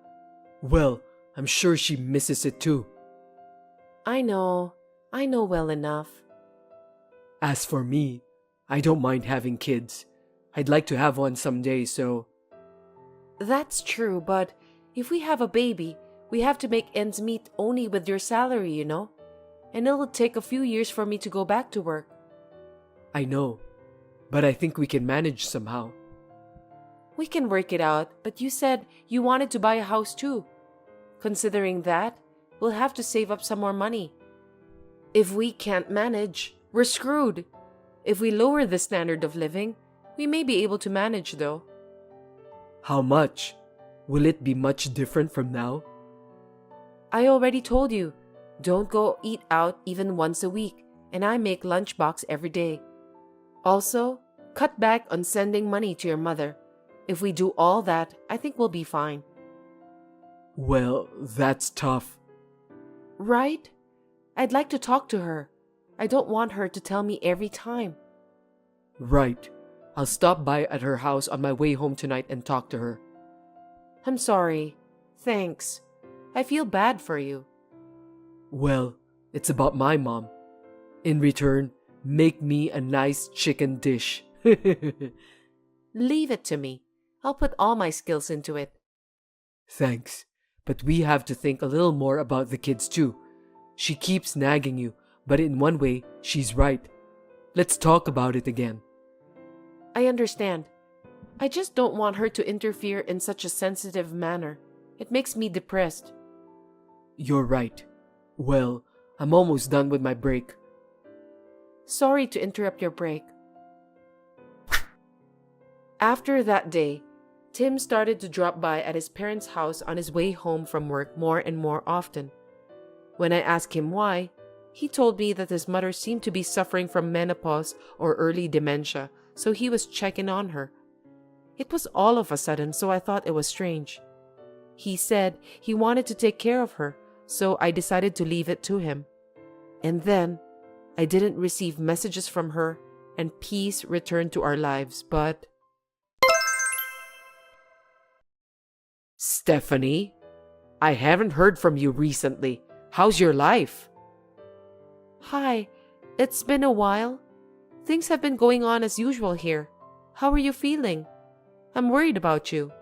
Well, I'm sure she misses it too. I know well enough. As for me, I don't mind having kids. I'd like to have one someday, so... That's true, but if we have a baby, we have to make ends meet only with your salary, you know? And it'll take a few years for me to go back to work. I know, but I think we can manage somehow. We can work it out, but you said you wanted to buy a house too. Considering that, we'll have to save up some more money. If we can't manage, we're screwed. If we lower the standard of living, we may be able to manage though. How much? Will it be much different from now? I already told you, don't go eat out even once a week, and I make lunchbox every day. Also, cut back on sending money to your mother. If we do all that, I think we'll be fine. Well, that's tough. Right? I'd like to talk to her. I don't want her to tell me every time. Right. I'll stop by at her house on my way home tonight and talk to her. I'm sorry. Thanks. I feel bad for you. Well, it's about my mom. In return, make me a nice chicken dish. Leave it to me. I'll put all my skills into it. Thanks, but we have to think a little more about the kids too. She keeps nagging you, but in one way, she's right. Let's talk about it again. I understand. I just don't want her to interfere in such a sensitive manner. It makes me depressed. You're right. Well, I'm almost done with my break. Sorry to interrupt your break. After that day, Tim started to drop by at his parents' house on his way home from work more and more often. When I asked him why, he told me that his mother seemed to be suffering from menopause or early dementia, so he was checking on her. It was all of a sudden, so I thought it was strange. He said he wanted to take care of her, so I decided to leave it to him. And then, I didn't receive messages from her, and peace returned to our lives, but... Stephanie, I haven't heard from you recently. How's your life? Hi, it's been a while. Things have been going on as usual here. How are you feeling? I'm worried about you.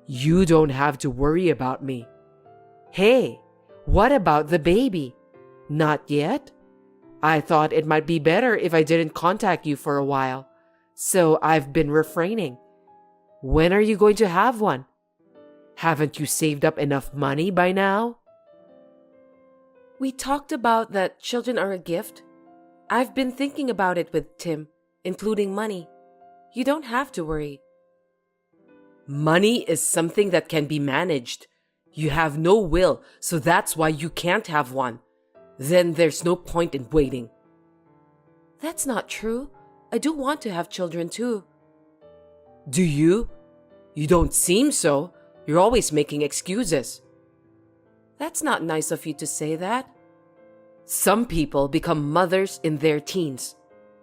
You don't have to worry about me. Hey, what about the baby? Not yet? I thought it might be better if I didn't contact you for a while, so I've been refraining. When are you going to have one? Haven't you saved up enough money by now? We talked about that children are a gift. I've been thinking about it with Tim, including money. You don't have to worry. Money is something that can be managed. You have no will, so that's why you can't have one. Then there's no point in waiting. That's not true. I do want to have children too. Do you? You don't seem so. You're always making excuses. That's not nice of you to say that. Some people become mothers in their teens.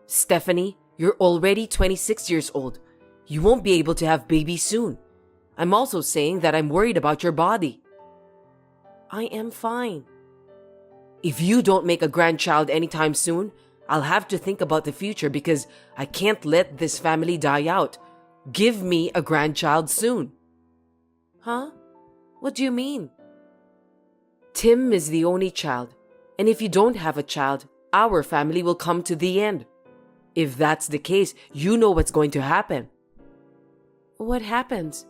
Stephanie, you're already 26 years old. You won't be able to have babies soon. I'm also saying that I'm worried about your body. I am fine. If you don't make a grandchild anytime soon, I'll have to think about the future because I can't let this family die out. Give me a grandchild soon. Huh? What do you mean? Tim is the only child, and if you don't have a child, our family will come to the end. If that's the case, you know what's going to happen. What happens?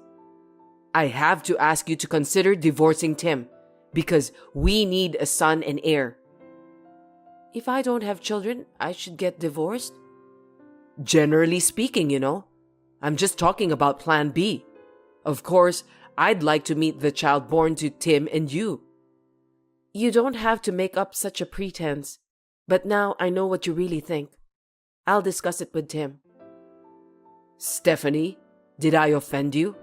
I have to ask you to consider divorcing Tim, because we need a son and heir. If I don't have children, I should get divorced? Generally speaking, you know. I'm just talking about plan B. Of course, I'd like to meet the child born to Tim and you. You don't have to make up such a pretense, but now I know what you really think. I'll discuss it with Tim. Stephanie, did I offend you?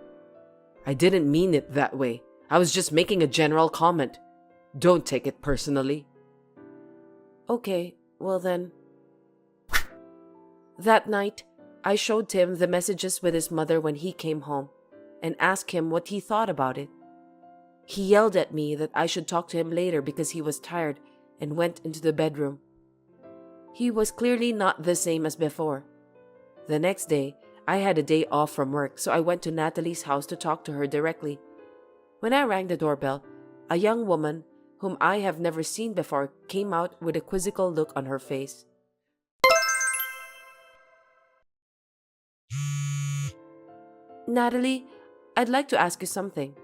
I didn't mean it that way. I was just making a general comment. Don't take it personally. Okay, well then. That night, I showed Tim the messages with his mother when he came home and asked him what he thought about it. He yelled at me that I should talk to him later because he was tired and went into the bedroom. He was clearly not the same as before. The next day, I had a day off from work, so I went to Natalie's house to talk to her directly. When I rang the doorbell, a young woman, whom I have never seen before, came out with a quizzical look on her face. Natalie, I'd like to ask you something.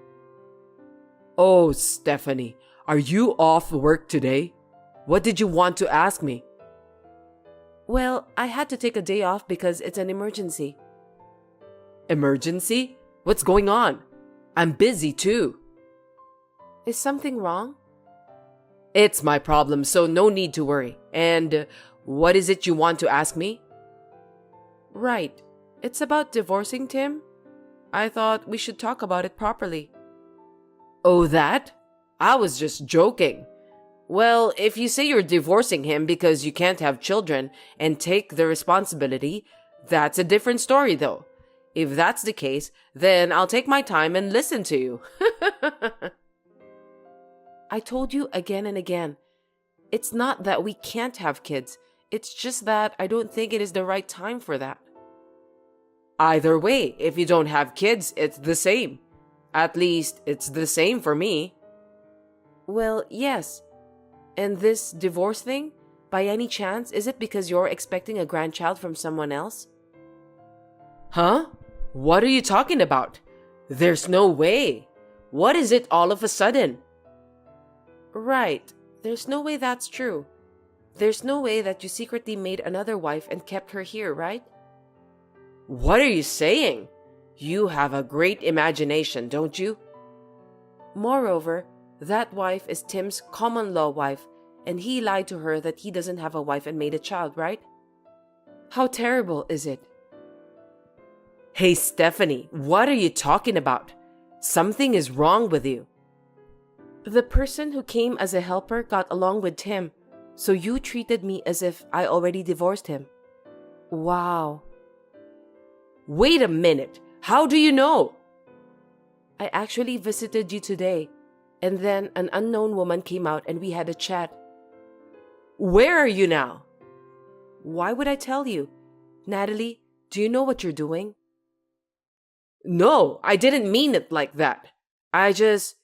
Oh, Stephanie, are you off work today? What did you want to ask me? Well, I had to take a day off because it's an emergency. Emergency? What's going on? I'm busy too. Is something wrong? It's my problem, so no need to worry. And what is it you want to ask me? Right. It's about divorcing Tim. I thought we should talk about it properly. Oh, that? I was just joking. Well, if you say you're divorcing him because you can't have children and take the responsibility, that's a different story though. If that's the case, then I'll take my time and listen to you. I told you again and again, it's not that we can't have kids. It's just that I don't think it is the right time for that. Either way, if you don't have kids, it's the same. At least, it's the same for me. Well, yes. And this divorce thing, by any chance, is it because you're expecting a grandchild from someone else? Huh? What are you talking about? There's no way. What is it all of a sudden? Right. There's no way that's true. There's no way that you secretly made another wife and kept her here, right? What are you saying? You have a great imagination, don't you? Moreover, that wife is Tim's common-law wife, and he lied to her that he doesn't have a wife and made a child, right? How terrible is it? Hey, Stephanie, what are you talking about? Something is wrong with you. The person who came as a helper got along with Tim, so you treated me as if I already divorced him. Wow. Wait a minute. How do you know? I actually visited you today, and then an unknown woman came out and we had a chat. Where are you now? Why would I tell you? Natalie, do you know what you're doing? No, I didn't mean it like that. I just,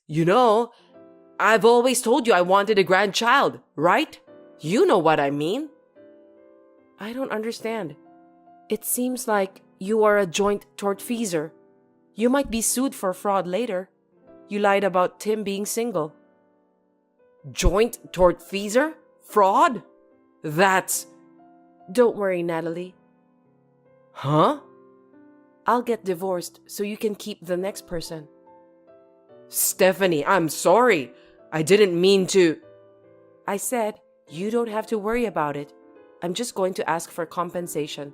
I've always told you I wanted a grandchild, right? You know what I mean. I don't understand. It seems like you are a joint tortfeasor. You might be sued for fraud later. You lied about Tim being single. Joint tortfeasor? Fraud? That's... Don't worry, Natalie. Huh? I'll get divorced so you can keep the next person. Stephanie, I'm sorry. I didn't mean to... I said, you don't have to worry about it. I'm just going to ask for compensation.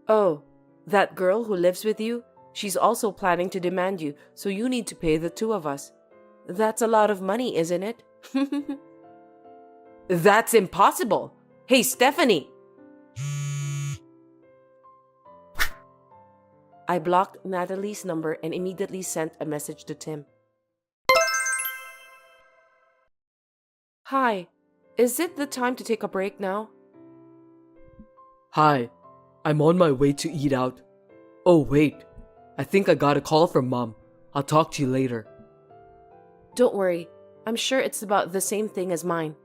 Oh, that girl who lives with you, she's also planning to demand you, so you need to pay the two of us. That's a lot of money, isn't it? That's impossible. Hey, Stephanie. I blocked Natalie's number and immediately sent a message to Tim. Hi, is it the time to take a break now? Hi, I'm on my way to eat out. Oh wait, I think I got a call from Mom. I'll talk to you later. Don't worry, I'm sure it's about the same thing as mine.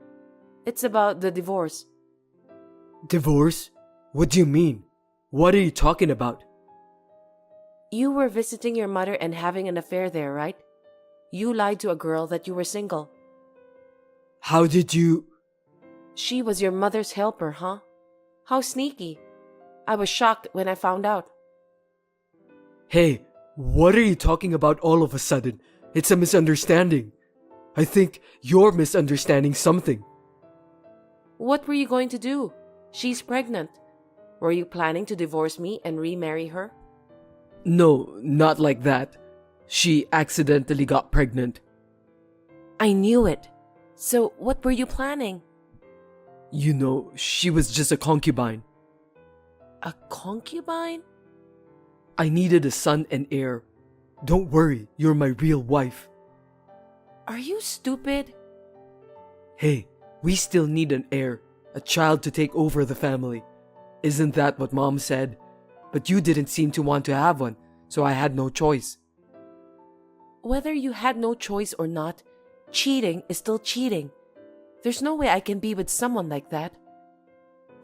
It's about the divorce. Divorce? What do you mean? What are you talking about? You were visiting your mother and having an affair there, right? You lied to a girl that you were single. How did you... She was your mother's helper, huh? How sneaky. I was shocked when I found out. Hey, What are you talking about all of a sudden? It's a misunderstanding. I think you're misunderstanding something. What were you going to do? She's pregnant. Were you planning to divorce me and remarry her? No, not like that. She accidentally got pregnant. I knew it. So what were you planning? You know, she was just a concubine. A concubine? I needed a son and heir. Don't worry, you're my real wife. Are you stupid? Hey, we still need an heir, a child to take over the family. Isn't that what Mom said? But you didn't seem to want to have one, so I had no choice. Whether you had no choice or not, cheating is still cheating. There's no way I can be with someone like that.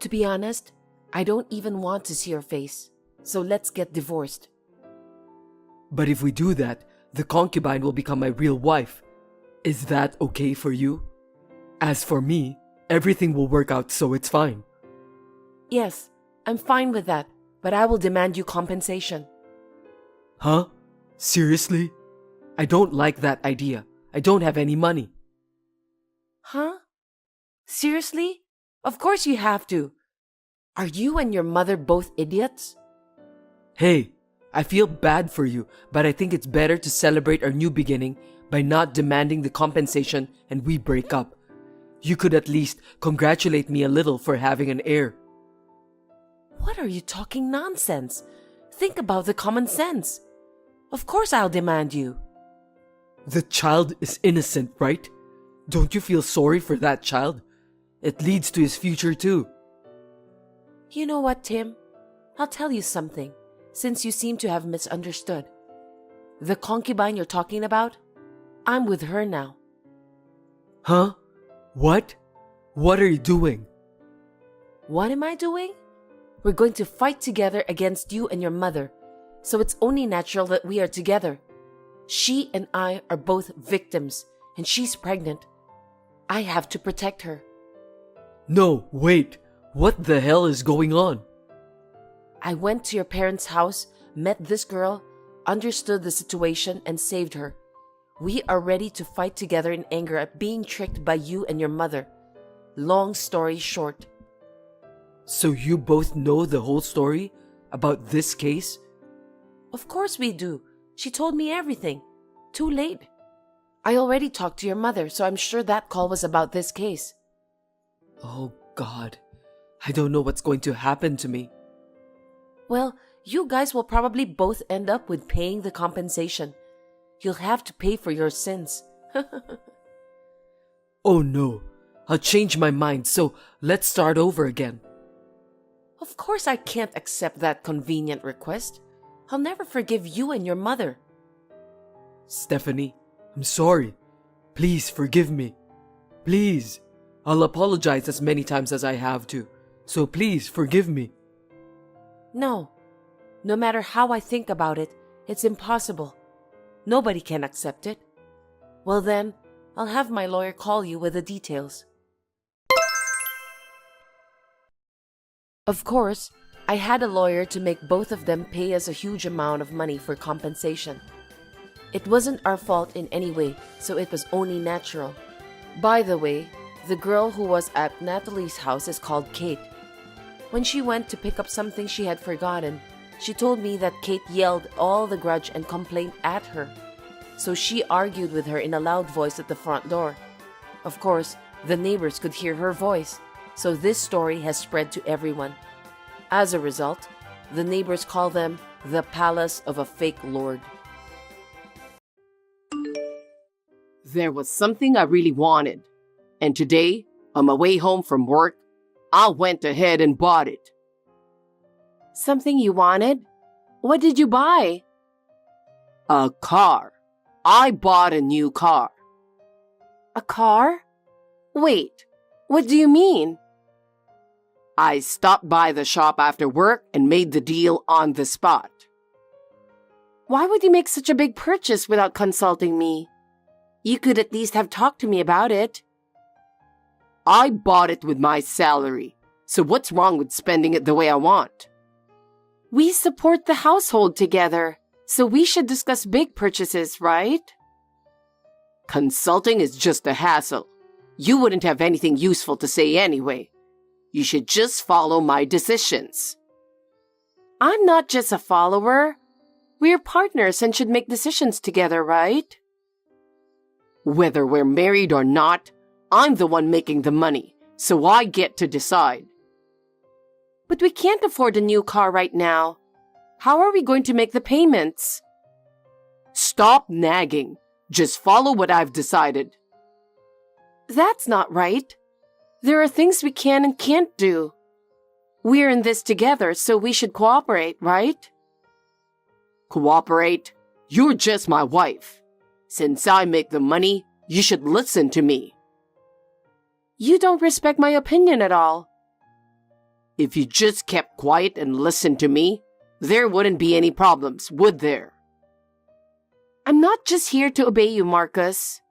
To be honest, I don't even want to see your face. So let's get divorced. But if we do that, the concubine will become my real wife. Is that okay for you? As for me, everything will work out, so it's fine. Yes, I'm fine with that, but I will demand you compensation. Huh? Seriously? I don't like that idea. I don't have any money. Huh? Seriously? Of course you have to. Are you and your mother both idiots? Hey, I feel bad for you, but I think it's better to celebrate our new beginning by not demanding the compensation and we break up. You could at least congratulate me a little for having an heir. What are you talking nonsense? Think about the common sense. Of course I'll demand you. The child is innocent, right? Don't you feel sorry for that child? It leads to his future too. You know what, Tim? I'll tell you something, since you seem to have misunderstood. The concubine you're talking about, I'm with her now. Huh? What? What are you doing? What am I doing? We're going to fight together against you and your mother, so it's only natural that we are together. She and I are both victims, and she's pregnant. I have to protect her. No, wait. What the hell is going on? I went to your parents' house, met this girl, understood the situation, and saved her. We are ready to fight together in anger at being tricked by you and your mother. Long story short. So you both know the whole story about this case? Of course we do. She told me everything. Too late. I already talked to your mother, so I'm sure that call was about this case. Oh God, I don't know what's going to happen to me. Well, you guys will probably both end up with paying the compensation. You'll have to pay for your sins. Oh no, I'll change my mind, so let's start over again. Of course I can't accept that convenient request. I'll never forgive you and your mother. Stephanie, I'm sorry. Please forgive me. Please. I'll apologize as many times as I have to. So please forgive me. No. No matter how I think about it, it's impossible. Nobody can accept it. Well then, I'll have my lawyer call you with the details. Of course, I had a lawyer to make both of them pay us a huge amount of money for compensation. It wasn't our fault in any way, so it was only natural. By the way, the girl who was at Natalie's house is called Kate. When she went to pick up something she had forgotten, she told me that Kate yelled all the grudge and complaint at her. So she argued with her in a loud voice at the front door. Of course, the neighbors could hear her voice, so this story has spread to everyone. As a result, the neighbors call them the Palace of a Fake Lord. There was something I really wanted. And today, on my way home from work, I went ahead and bought it. Something you wanted? What did you buy? A car. I bought a new car. A car? Wait, what do you mean? I stopped by the shop after work and made the deal on the spot. Why would you make such a big purchase without consulting me? You could at least have talked to me about it. I bought it with my salary, so what's wrong with spending it the way I want? We support the household together, So we should discuss big purchases, right? Consulting is just a hassle. You wouldn't have anything useful to say anyway. You should just follow my decisions. I'm not just a follower. We're partners and should make decisions together, right? Whether we're married or not, I'm the one making the money, so I get to decide. But we can't afford a new car right now. How are we going to make the payments? Stop nagging. Just follow what I've decided. That's not right. There are things we can and can't do. We're in this together, so we should cooperate, right? Cooperate? You're just my wife. Since I make the money, you should listen to me. You don't respect my opinion at all. If you just kept quiet and listened to me, there wouldn't be any problems, would there? I'm not just here to obey you, Marcus.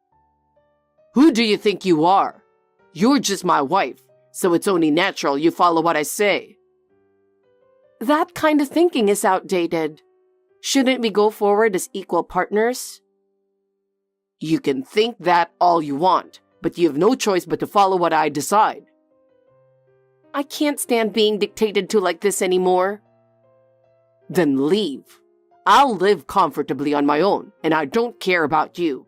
Who do you think you are? You're just my wife, so it's only natural you follow what I say. That kind of thinking is outdated. Shouldn't we go forward as equal partners? You can think that all you want, but you have no choice but to follow what I decide. I can't stand being dictated to like this anymore. Then leave. I'll live comfortably on my own, and I don't care about you.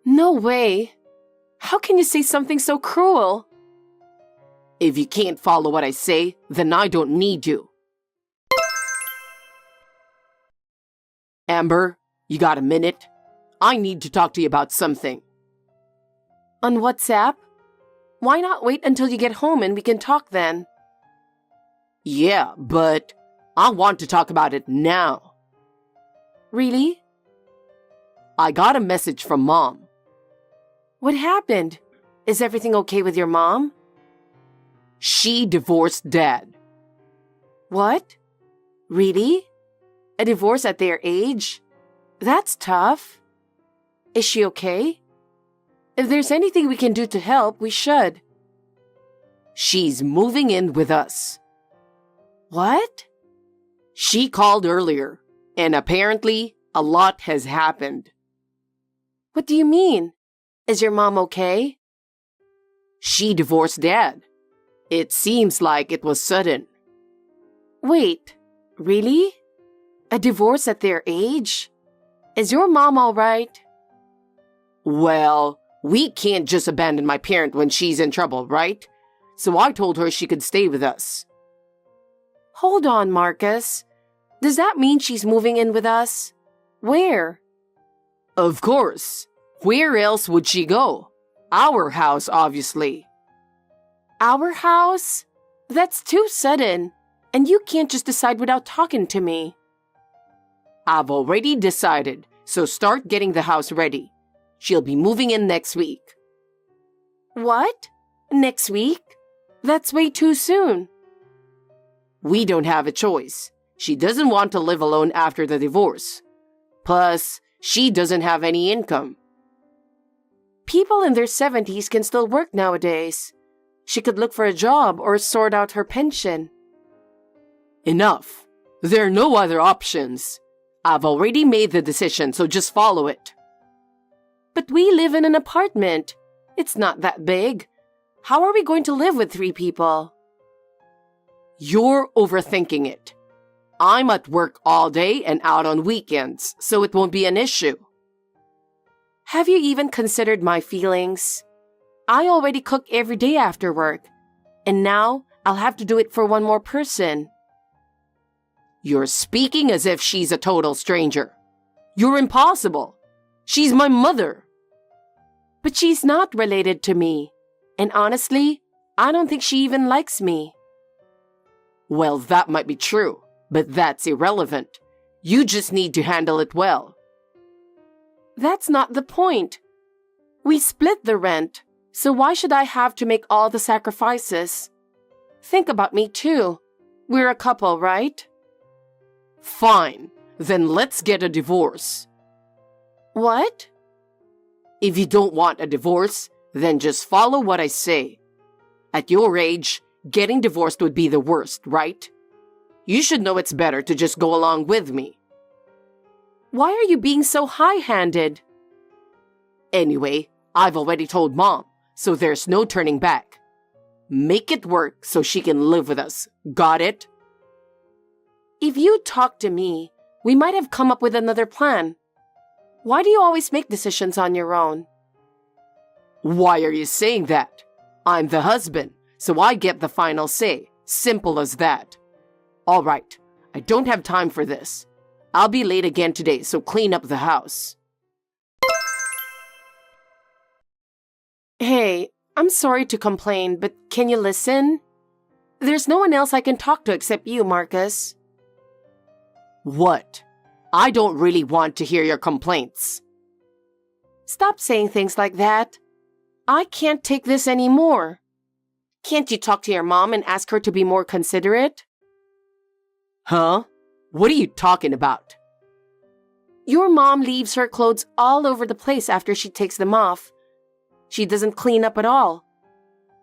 No way. How can you say something so cruel? If you can't follow what I say, then I don't need you. Amber, you got a minute? I need to talk to you about something. On WhatsApp? Why not wait until you get home and we can talk then? Yeah, but I want to talk about it now. Really? I got a message from Mom. What happened? Is everything okay with your mom? She divorced Dad. What? Really? A divorce at their age? That's tough. Is she okay? If there's anything we can do to help, we should. She's moving in with us. What? She called earlier, and apparently a lot has happened. What do you mean? Is your mom okay? She divorced Dad. It seems like it was sudden. Wait, really? A divorce at their age? Is your mom all right? Well, we can't just abandon my parent when she's in trouble, right? So I told her she could stay with us. Hold on, Marcus. Does that mean she's moving in with us? Where? Of course. Where else would she go? Our house, obviously. Our house? That's too sudden. And you can't just decide without talking to me. I've already decided, so start getting the house ready. She'll be moving in next week. What? Next week? That's way too soon. We don't have a choice. She doesn't want to live alone after the divorce. Plus, she doesn't have any income. People in their 70s can still work nowadays. She could look for a job or sort out her pension. Enough. There are no other options. I've already made the decision, so just follow it. But we live in an apartment. It's not that big. How are we going to live with 3 people? You're overthinking it. I'm at work all day and out on weekends, so it won't be an issue. Have you even considered my feelings? I already cook every day after work, and now I'll have to do it for one more person. You're speaking as if she's a total stranger. You're impossible. She's my mother. But she's not related to me, and honestly, I don't think she even likes me. Well, that might be true, but that's irrelevant. You just need to handle it well. That's not the point. We split the rent, so why should I have to make all the sacrifices? Think about me too. We're a couple, right? Fine, then let's get a divorce. What? If you don't want a divorce, then just follow what I say. At your age, getting divorced would be the worst, right? You should know it's better to just go along with me. Why are you being so high-handed? Anyway, I've already told Mom, so there's no turning back. Make it work so she can live with us. Got it? If you talked to me, we might have come up with another plan. Why do you always make decisions on your own? Why are you saying that? I'm the husband, so I get the final say. Simple as that. All right, I don't have time for this. I'll be late again today, so clean up the house. Hey, I'm sorry to complain, but can you listen? There's no one else I can talk to except you, Marcus. What? I don't really want to hear your complaints. Stop saying things like that. I can't take this anymore. Can't you talk to your mom and ask her to be more considerate? Huh? What are you talking about? Your mom leaves her clothes all over the place after she takes them off. She doesn't clean up at all.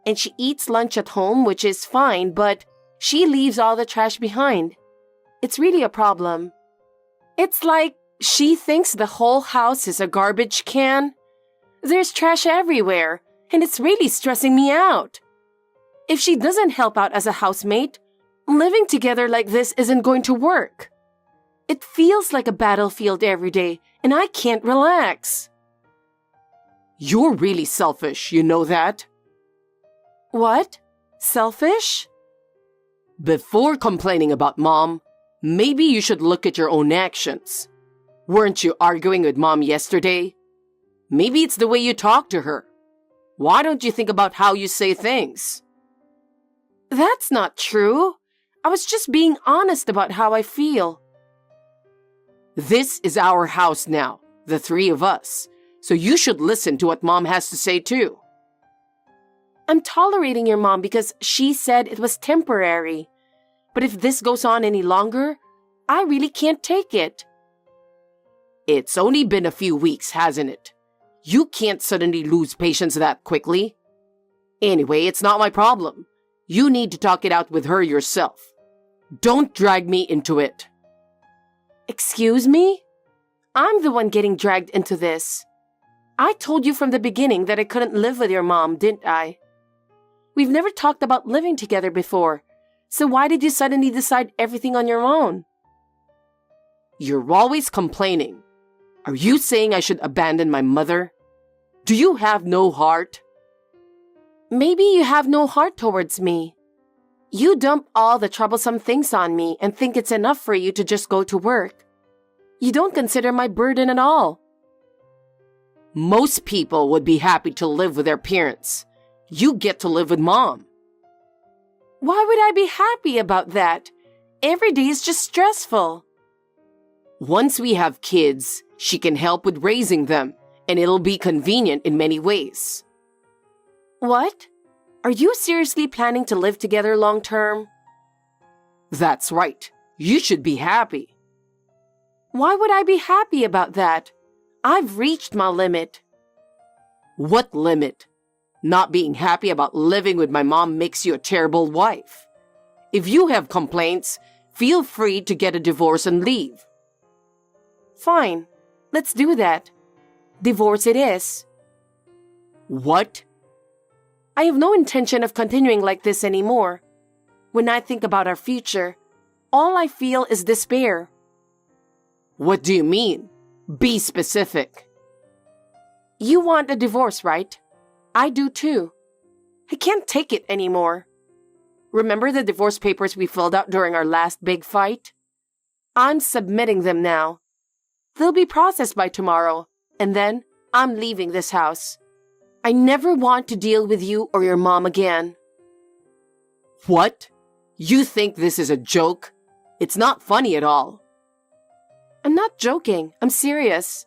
And she eats lunch at home, which is fine, but she leaves all the trash behind. It's really a problem. It's like she thinks the whole house is a garbage can. There's trash everywhere, and it's really stressing me out. If she doesn't help out as a housemate, living together like this isn't going to work. It feels like a battlefield every day, and I can't relax. You're really selfish, you know that? What? Selfish? Before complaining about Mom, maybe you should look at your own actions. Weren't you arguing with Mom yesterday? Maybe it's the way you talk to her. Why don't you think about how you say things? That's not true. I was just being honest about how I feel. This is our house now, the three of us, so you should listen to what Mom has to say too. I'm tolerating your mom because she said it was temporary. But if this goes on any longer, I really can't take it. It's only been a few weeks, hasn't it? You can't suddenly lose patience that quickly. Anyway, it's not my problem. You need to talk it out with her yourself. Don't drag me into it. Excuse me? I'm the one getting dragged into this. I told you from the beginning that I couldn't live with your mom, didn't I? We've never talked about living together before, so why did you suddenly decide everything on your own? You're always complaining. Are you saying I should abandon my mother? Do you have no heart? Maybe you have no heart towards me. You dump all the troublesome things on me and think it's enough for you to just go to work. You don't consider my burden at all. Most people would be happy to live with their parents. You get to live with Mom. Why would I be happy about that? Every day is just stressful. Once we have kids, she can help with raising them, and it'll be convenient in many ways. What? Are you seriously planning to live together long term? That's right. You should be happy. Why would I be happy about that? I've reached my limit. What limit? Not being happy about living with my mom makes you a terrible wife. If you have complaints, feel free to get a divorce and leave. Fine. Let's do that. Divorce it is. What? I have no intention of continuing like this anymore. When I think about our future, all I feel is despair. What do you mean? Be specific. You want a divorce, right? I do too. I can't take it anymore. Remember the divorce papers we filled out during our last big fight? I'm submitting them now. They'll be processed by tomorrow, and then I'm leaving this house. I never want to deal with you or your mom again. What? You think this is a joke? It's not funny at all. I'm not joking. I'm serious.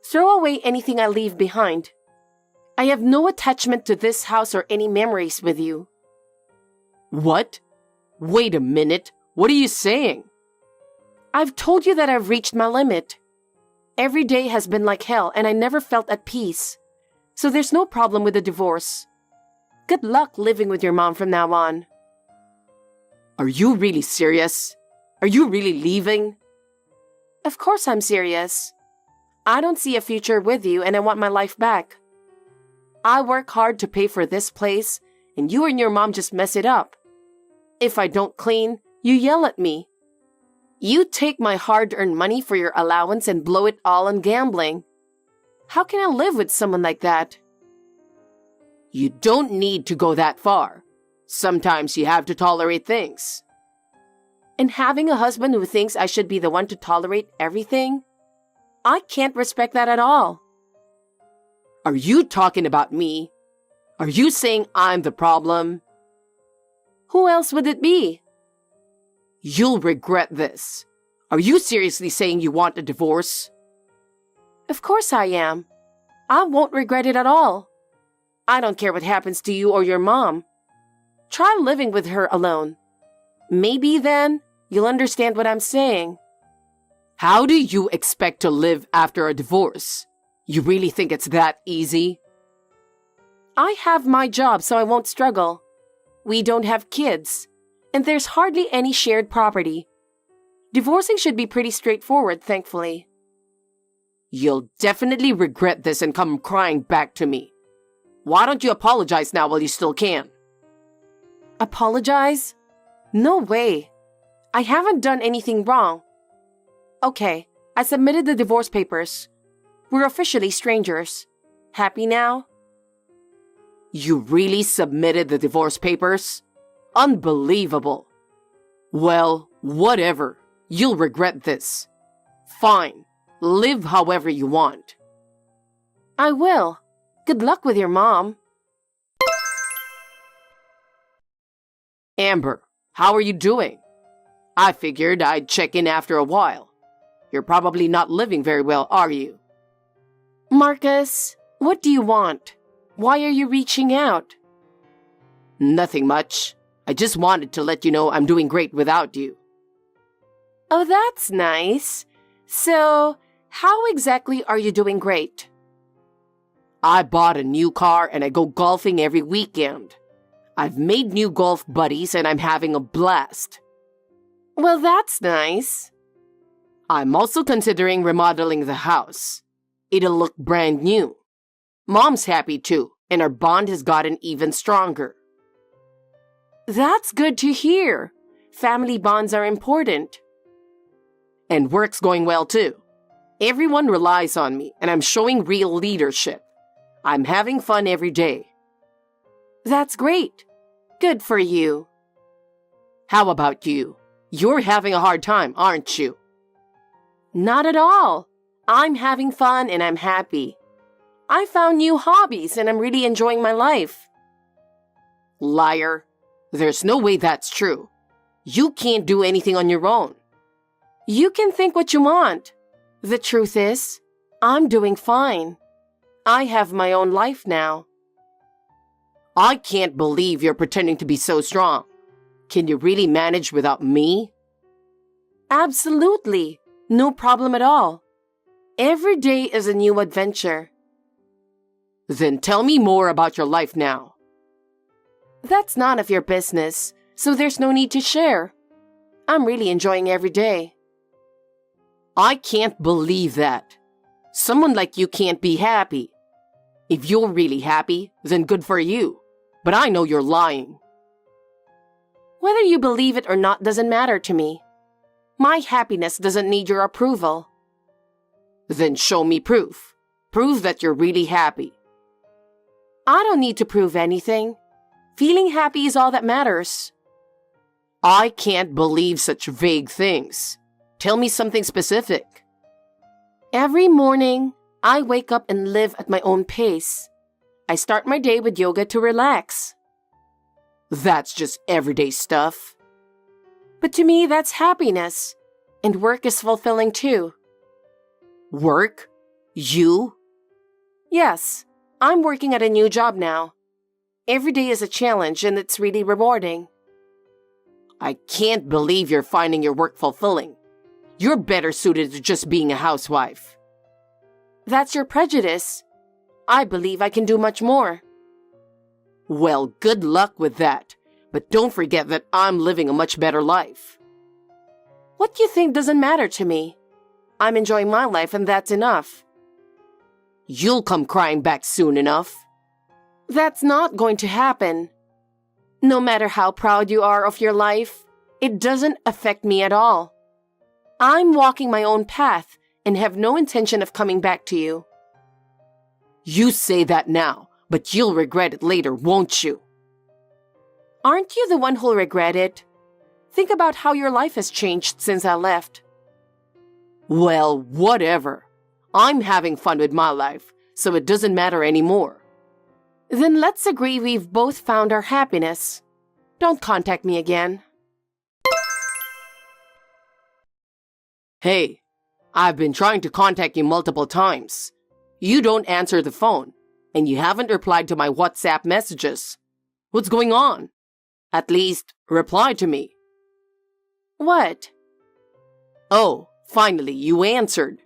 Throw away anything I leave behind. I have no attachment to this house or any memories with you. What? Wait a minute. What are you saying? I've told you that I've reached my limit. Every day has been like hell and I never felt at peace. So there's no problem with a divorce. Good luck living with your mom from now on. Are you really serious? Are you really leaving? Of course I'm serious. I don't see a future with you and I want my life back. I work hard to pay for this place and you and your mom just mess it up. If I don't clean, you yell at me. You take my hard-earned money for your allowance and blow it all on gambling. How can I live with someone like that? You don't need to go that far. Sometimes you have to tolerate things. And having a husband who thinks I should be the one to tolerate everything? I can't respect that at all. Are you talking about me? Are you saying I'm the problem? Who else would it be? You'll regret this. Are you seriously saying you want a divorce? Of course I am. I won't regret it at all. I don't care what happens to you or your mom. Try living with her alone. Maybe then you'll understand what I'm saying. How do you expect to live after a divorce? You really think it's that easy? I have my job, so I won't struggle. We don't have kids, and there's hardly any shared property. Divorcing should be pretty straightforward, thankfully. You'll definitely regret this and come crying back to me. Why don't you apologize now while you still can? Apologize? No way. I haven't done anything wrong. Okay, I submitted the divorce papers. We're officially strangers. Happy now? You really submitted the divorce papers? Unbelievable. Well, whatever. You'll regret this. Fine. Live however you want. I will. Good luck with your mom. Amber, how are you doing? I figured I'd check in after a while. You're probably not living very well, are you? Marcus, what do you want? Why are you reaching out? Nothing much. I just wanted to let you know I'm doing great without you. Oh, that's nice. So, how exactly are you doing great? I bought a new car and I go golfing every weekend. I've made new golf buddies and I'm having a blast. Well, that's nice. I'm also considering remodeling the house. It'll look brand new. Mom's happy too, and our bond has gotten even stronger. That's good to hear. Family bonds are important. And work's going well too. Everyone relies on me, and I'm showing real leadership. I'm having fun every day. That's great. Good for you. How about you? You're having a hard time, aren't you? Not at all. I'm having fun and I'm happy. I found new hobbies and I'm really enjoying my life. Liar. There's no way that's true. You can't do anything on your own. You can think what you want. The truth is, I'm doing fine. I have my own life now. I can't believe you're pretending to be so strong. Can you really manage without me? Absolutely. No problem at all. Every day is a new adventure. Then tell me more about your life now. That's none of your business, so there's no need to share. I'm really enjoying every day. I can't believe that. Someone like you can't be happy. If you're really happy, then good for you. But I know you're lying. Whether you believe it or not doesn't matter to me. My happiness doesn't need your approval. Then show me proof. Prove that you're really happy. I don't need to prove anything. Feeling happy is all that matters. I can't believe such vague things. Tell me something specific. Every morning, I wake up and live at my own pace. I start my day with yoga to relax. That's just everyday stuff. But to me, that's happiness. And work is fulfilling too. Work? You? Yes, I'm working at a new job now. Every day is a challenge and it's really rewarding. I can't believe you're finding your work fulfilling. You're better suited to just being a housewife. That's your prejudice. I believe I can do much more. Well, good luck with that. But don't forget that I'm living a much better life. What you think doesn't matter to me. I'm enjoying my life and that's enough. You'll come crying back soon enough. That's not going to happen. No matter how proud you are of your life, it doesn't affect me at all. I'm walking my own path and have no intention of coming back to you. You say that now, but you'll regret it later, won't you? Aren't you the one who'll regret it? Think about how your life has changed since I left. Well, whatever. I'm having fun with my life, so it doesn't matter anymore. Then let's agree we've both found our happiness. Don't contact me again. Hey, I've been trying to contact you multiple times. You don't answer the phone, and you haven't replied to my WhatsApp messages. What's going on? At least, reply to me. What? Oh, finally, you answered.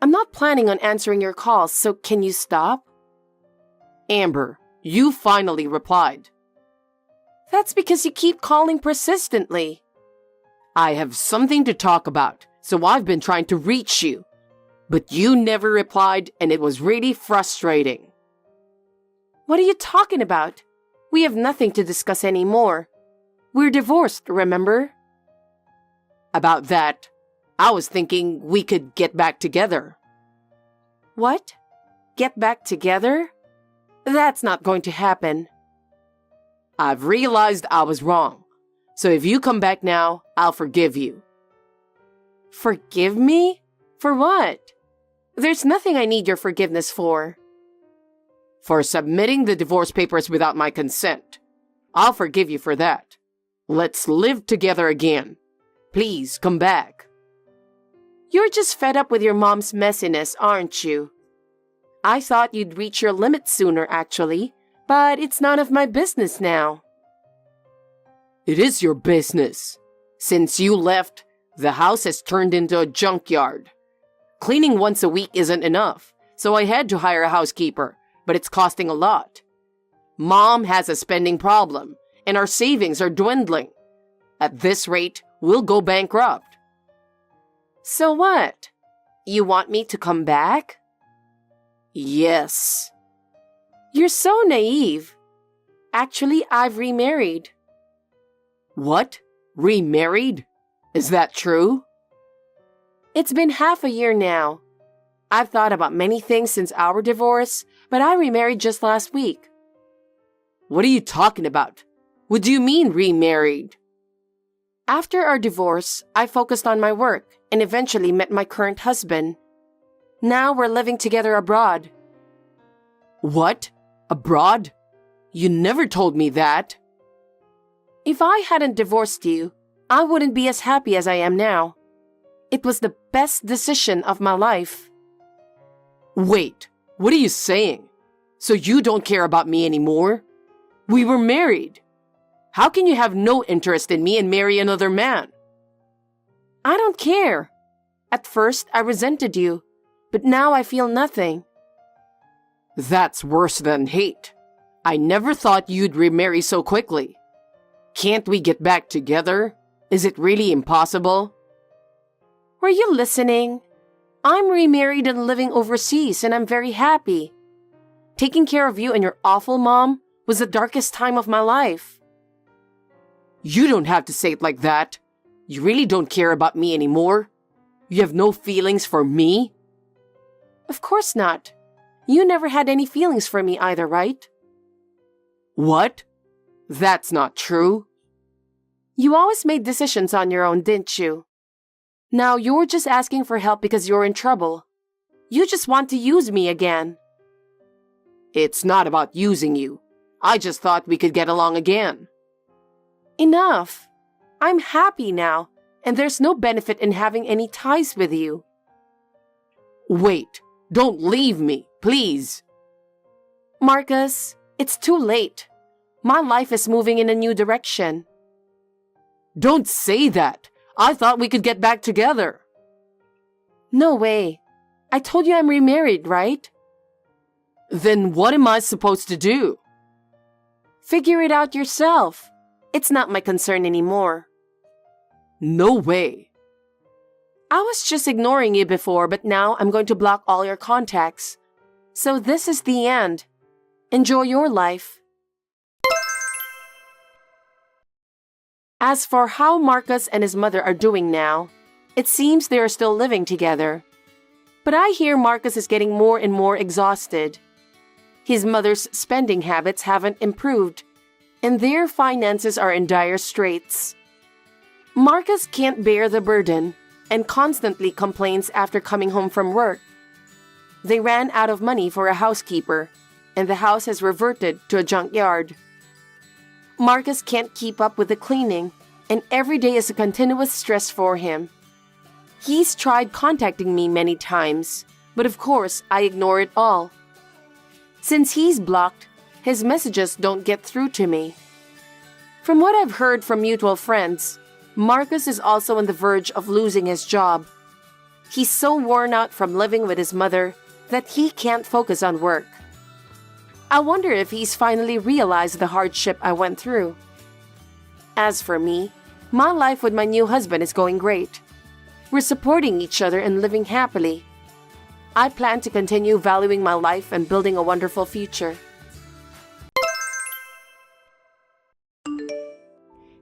I'm not planning on answering your calls, so can you stop? Amber, you finally replied. That's because you keep calling persistently. I have something to talk about, so I've been trying to reach you. But you never replied, and it was really frustrating. What are you talking about? We have nothing to discuss anymore. We're divorced, remember? About that, I was thinking we could get back together. What? Get back together? That's not going to happen. I've realized I was wrong. So if you come back now, I'll forgive you. Forgive me? For what? There's nothing I need your forgiveness for. For submitting the divorce papers without my consent. I'll forgive you for that. Let's live together again. Please come back. You're just fed up with your mom's messiness, aren't you? I thought you'd reach your limit sooner, actually, but it's none of my business now. It is your business. Since you left, the house has turned into a junkyard. Cleaning once a week isn't enough, so I had to hire a housekeeper, but it's costing a lot. Mom has a spending problem, and our savings are dwindling. At this rate, we'll go bankrupt. So what? You want me to come back? Yes. You're so naive. Actually, I've remarried. What? Remarried? Is that true? It's been half a year now. I've thought about many things since our divorce, but I remarried just last week. What are you talking about? What do you mean remarried? After our divorce, I focused on my work and eventually met my current husband. Now we're living together abroad. What? Abroad? You never told me that. If I hadn't divorced you, I wouldn't be as happy as I am now. It was the best decision of my life. Wait, what are you saying? So you don't care about me anymore? We were married. How can you have no interest in me and marry another man? I don't care. At first, I resented you, but now I feel nothing. That's worse than hate. I never thought you'd remarry so quickly. Can't we get back together? Is it really impossible? Were you listening? I'm remarried and living overseas, and I'm very happy. Taking care of you and your awful mom was the darkest time of my life. You don't have to say it like that. You really don't care about me anymore? You have no feelings for me? Of course not. You never had any feelings for me either, right? What? That's not true. You always made decisions on your own, didn't you? Now you're just asking for help because you're in trouble. You just want to use me again. It's not about using you. I just thought we could get along again. Enough. I'm happy now, and there's no benefit in having any ties with you. Wait, don't leave me, please. Marcus, it's too late. My life is moving in a new direction. Don't say that. I thought we could get back together. No way. I told you I'm remarried, right? Then what am I supposed to do? Figure it out yourself. It's not my concern anymore. No way. I was just ignoring you before, but now I'm going to block all your contacts. So this is the end. Enjoy your life. As for how Marcus and his mother are doing now, it seems they are still living together. But I hear Marcus is getting more and more exhausted. His mother's spending habits haven't improved, and their finances are in dire straits. Marcus can't bear the burden and constantly complains after coming home from work. They ran out of money for a housekeeper, and the house has reverted to a junkyard. Marcus can't keep up with the cleaning, and every day is a continuous stress for him. He's tried contacting me many times, but of course I ignore it all. Since he's blocked, his messages don't get through to me. From what I've heard from mutual friends, Marcus is also on the verge of losing his job. He's so worn out from living with his mother that he can't focus on work. I wonder if he's finally realized the hardship I went through. As for me, my life with my new husband is going great. We're supporting each other and living happily. I plan to continue valuing my life and building a wonderful future.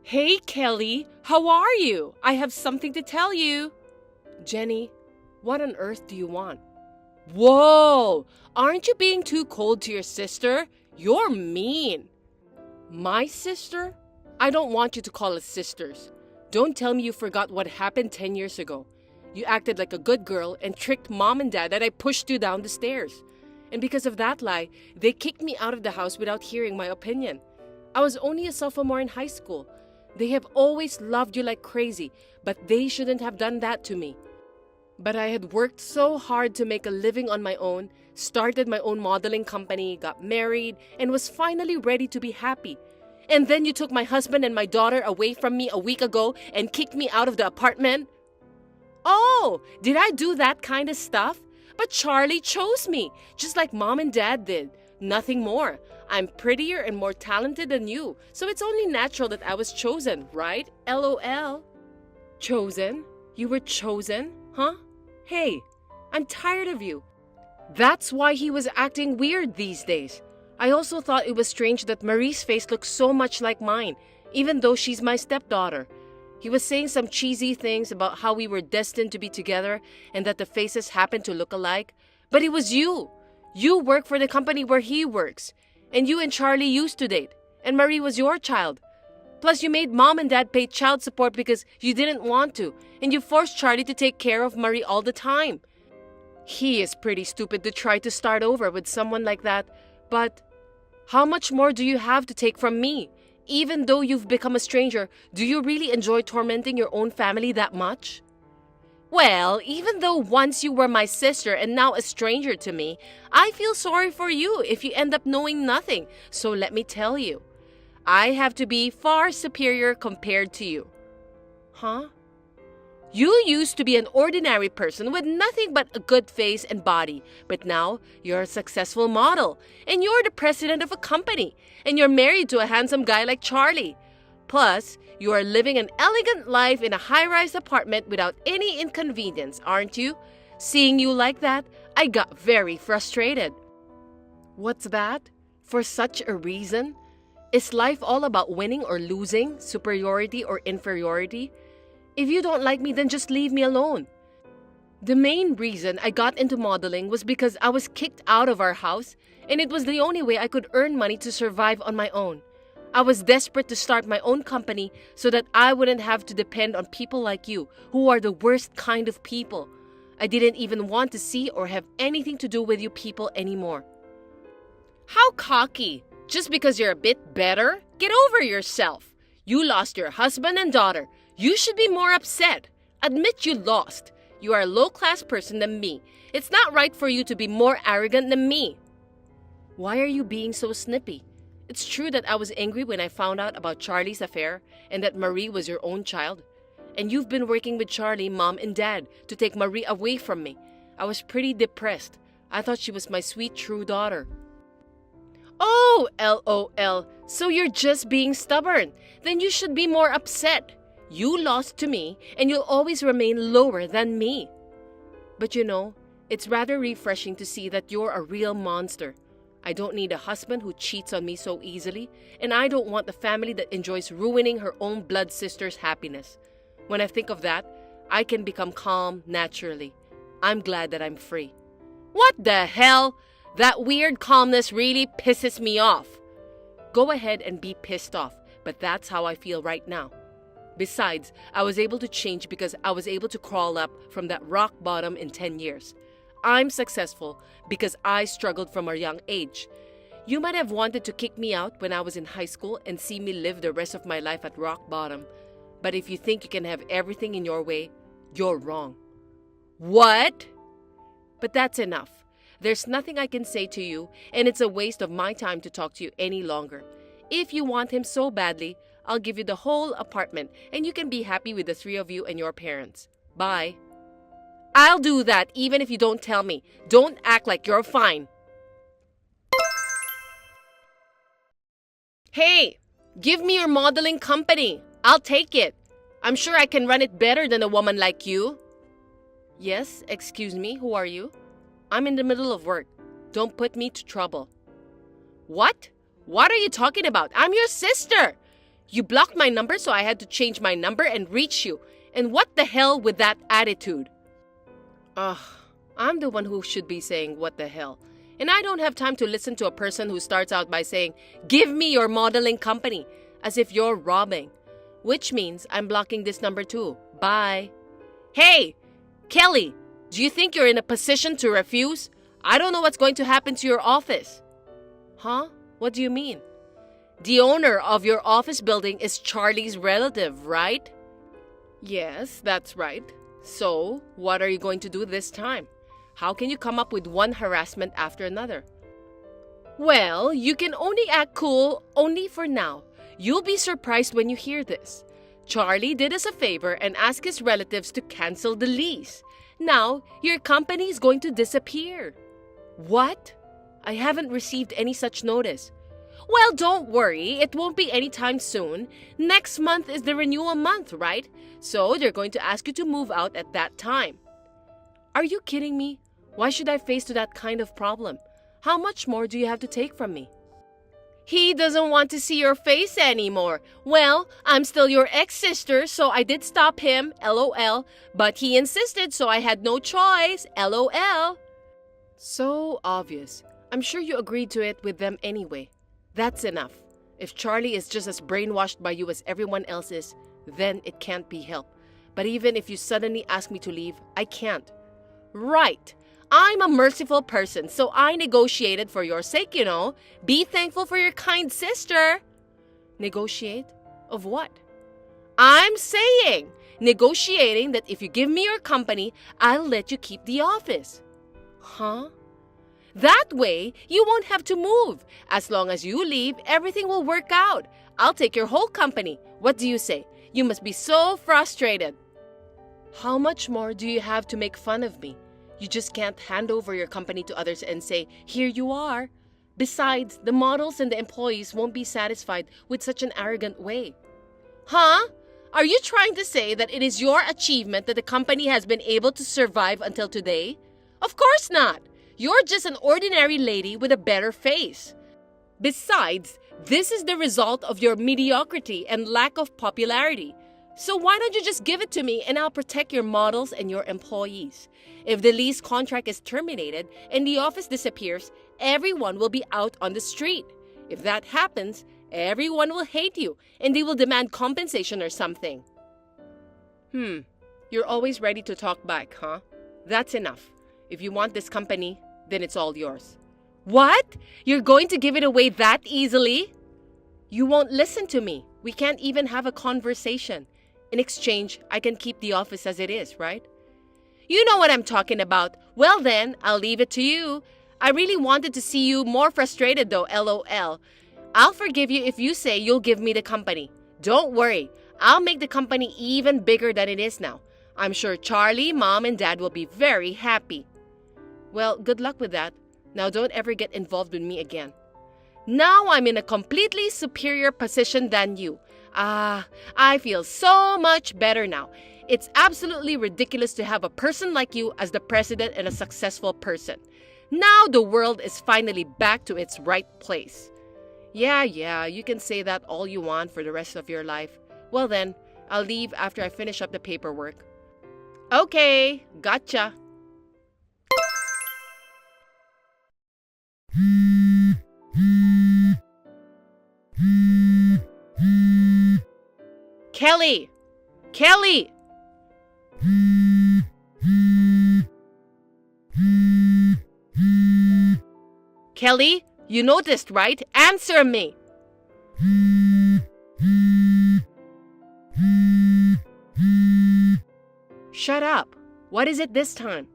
Hey, Kelly, how are you? I have something to tell you. Jenny, what on earth do you want? Whoa! Aren't you being too cold to your sister? You're mean. My sister? I don't want you to call us sisters. Don't tell me you forgot what happened 10 years ago. You acted like a good girl and tricked mom and dad that I pushed you down the stairs. And because of that lie, they kicked me out of the house without hearing my opinion. I was only a sophomore in high school. They have always loved you like crazy, but they shouldn't have done that to me. But I had worked so hard to make a living on my own, started my own modeling company, got married, and was finally ready to be happy. And then you took my husband and my daughter away from me a week ago and kicked me out of the apartment? Oh, did I do that kind of stuff? But Charlie chose me, just like mom and dad did. Nothing more. I'm prettier and more talented than you, so it's only natural that I was chosen, right? LOL. Chosen? You were chosen? Huh? Hey, I'm tired of you. That's why he was acting weird these days. I also thought it was strange that Marie's face looked so much like mine, even though she's my stepdaughter. He was saying some cheesy things about how we were destined to be together and that the faces happened to look alike. But it was you. You work for the company where he works. And you and Charlie used to date. And Marie was your child. Plus, you made mom and dad pay child support because you didn't want to. And you forced Charlie to take care of Marie all the time. He is pretty stupid to try to start over with someone like that. But how much more do you have to take from me? Even though you've become a stranger, do you really enjoy tormenting your own family that much? Well, even though once you were my sister and now a stranger to me, I feel sorry for you if you end up knowing nothing. So let me tell you, I have to be far superior compared to you. Huh? You used to be an ordinary person with nothing but a good face and body, but now you're a successful model, and you're the president of a company, and you're married to a handsome guy like Charlie. Plus, you are living an elegant life in a high-rise apartment without any inconvenience, aren't you? Seeing you like that, I got very frustrated. What's that? For such a reason? Is life all about winning or losing, superiority or inferiority? If you don't like me, then just leave me alone. The main reason I got into modeling was because I was kicked out of our house, and it was the only way I could earn money to survive on my own. I was desperate to start my own company so that I wouldn't have to depend on people like you, who are the worst kind of people. I didn't even want to see or have anything to do with you people anymore. How cocky! Just because you're a bit better? Get over yourself. You lost your husband and daughter. You should be more upset. Admit you lost. You are a low-class person than me. It's not right for you to be more arrogant than me. Why are you being so snippy? It's true that I was angry when I found out about Charlie's affair and that Marie was your own child. And you've been working with Charlie, mom, and dad to take Marie away from me. I was pretty depressed. I thought she was my sweet, true daughter. Oh, LOL. So you're just being stubborn. Then you should be more upset. You lost to me, and you'll always remain lower than me. But you know, it's rather refreshing to see that you're a real monster. I don't need a husband who cheats on me so easily, and I don't want a family that enjoys ruining her own blood sister's happiness. When I think of that, I can become calm naturally. I'm glad that I'm free. What the hell? That weird calmness really pisses me off. Go ahead and be pissed off, but that's how I feel right now. Besides, I was able to change because I was able to crawl up from that rock bottom in 10 years. I'm successful because I struggled from a young age. You might have wanted to kick me out when I was in high school and see me live the rest of my life at rock bottom. But if you think you can have everything in your way, you're wrong. What? But that's enough. There's nothing I can say to you, and it's a waste of my time to talk to you any longer. If you want him so badly, I'll give you the whole apartment, and you can be happy with the three of you and your parents. Bye. I'll do that even if you don't tell me. Don't act like you're fine. Hey, give me your modeling company. I'll take it. I'm sure I can run it better than a woman like you. Yes, excuse me, who are you? I'm in the middle of work. Don't put me to trouble. What? What are you talking about? I'm your sister. You blocked my number, so I had to change my number and reach you. And what the hell with that attitude? Ugh, I'm the one who should be saying what the hell. And I don't have time to listen to a person who starts out by saying, give me your modeling company, as if you're robbing. Which means I'm blocking this number too. Bye. Hey, Kelly, do you think you're in a position to refuse? I don't know what's going to happen to your office. Huh? What do you mean? The owner of your office building is Charlie's relative, right? Yes, that's right. So, what are you going to do this time? How can you come up with one harassment after another? Well, you can only act cool only for now. You'll be surprised when you hear this. Charlie did us a favor and asked his relatives to cancel the lease. Now, your company is going to disappear. What? I haven't received any such notice. Well, don't worry. It won't be anytime soon. Next month is the renewal month, right? So they're going to ask you to move out at that time. Are you kidding me? Why should I face that kind of problem? How much more do you have to take from me? He doesn't want to see your face anymore. Well, I'm still your ex-sister, so I did stop him, LOL. But he insisted, so I had no choice, LOL. So obvious. I'm sure you agreed to it with them anyway. That's enough. If Charlie is just as brainwashed by you as everyone else is, then it can't be helped. But even if you suddenly ask me to leave, I can't. Right. I'm a merciful person, so I negotiated for your sake, you know. Be thankful for your kind sister. Negotiate? Of what? I'm saying, negotiating that if you give me your company, I'll let you keep the office. Huh? That way, you won't have to move. As long as you leave, everything will work out. I'll take your whole company. What do you say? You must be so frustrated. How much more do you have to make fun of me? You just can't hand over your company to others and say, here you are. Besides, the models and the employees won't be satisfied with such an arrogant way. Huh? Are you trying to say that it is your achievement that the company has been able to survive until today? Of course not. You're just an ordinary lady with a better face. Besides, this is the result of your mediocrity and lack of popularity. So why don't you just give it to me and I'll protect your models and your employees? If the lease contract is terminated and the office disappears, everyone will be out on the street. If that happens, everyone will hate you and they will demand compensation or something. You're always ready to talk back, huh? That's enough. If you want this company, then it's all yours. What? You're going to give it away that easily? You won't listen to me. We can't even have a conversation. In exchange, I can keep the office as it is, right? You know what I'm talking about. Well then, I'll leave it to you. I really wanted to see you more frustrated though, LOL. I'll forgive you if you say you'll give me the company. Don't worry. I'll make the company even bigger than it is now. I'm sure Charlie, Mom, and Dad will be very happy. Well, good luck with that. Now don't ever get involved with me again. Now I'm in a completely superior position than you. I feel so much better now. It's absolutely ridiculous to have a person like you as the president and a successful person. Now the world is finally back to its right place. Yeah, you can say that all you want for the rest of your life. Well then, I'll leave after I finish up the paperwork. Okay, gotcha. Kelly! Kelly! Kelly, you noticed, right? Answer me! Shut up. What is it this time?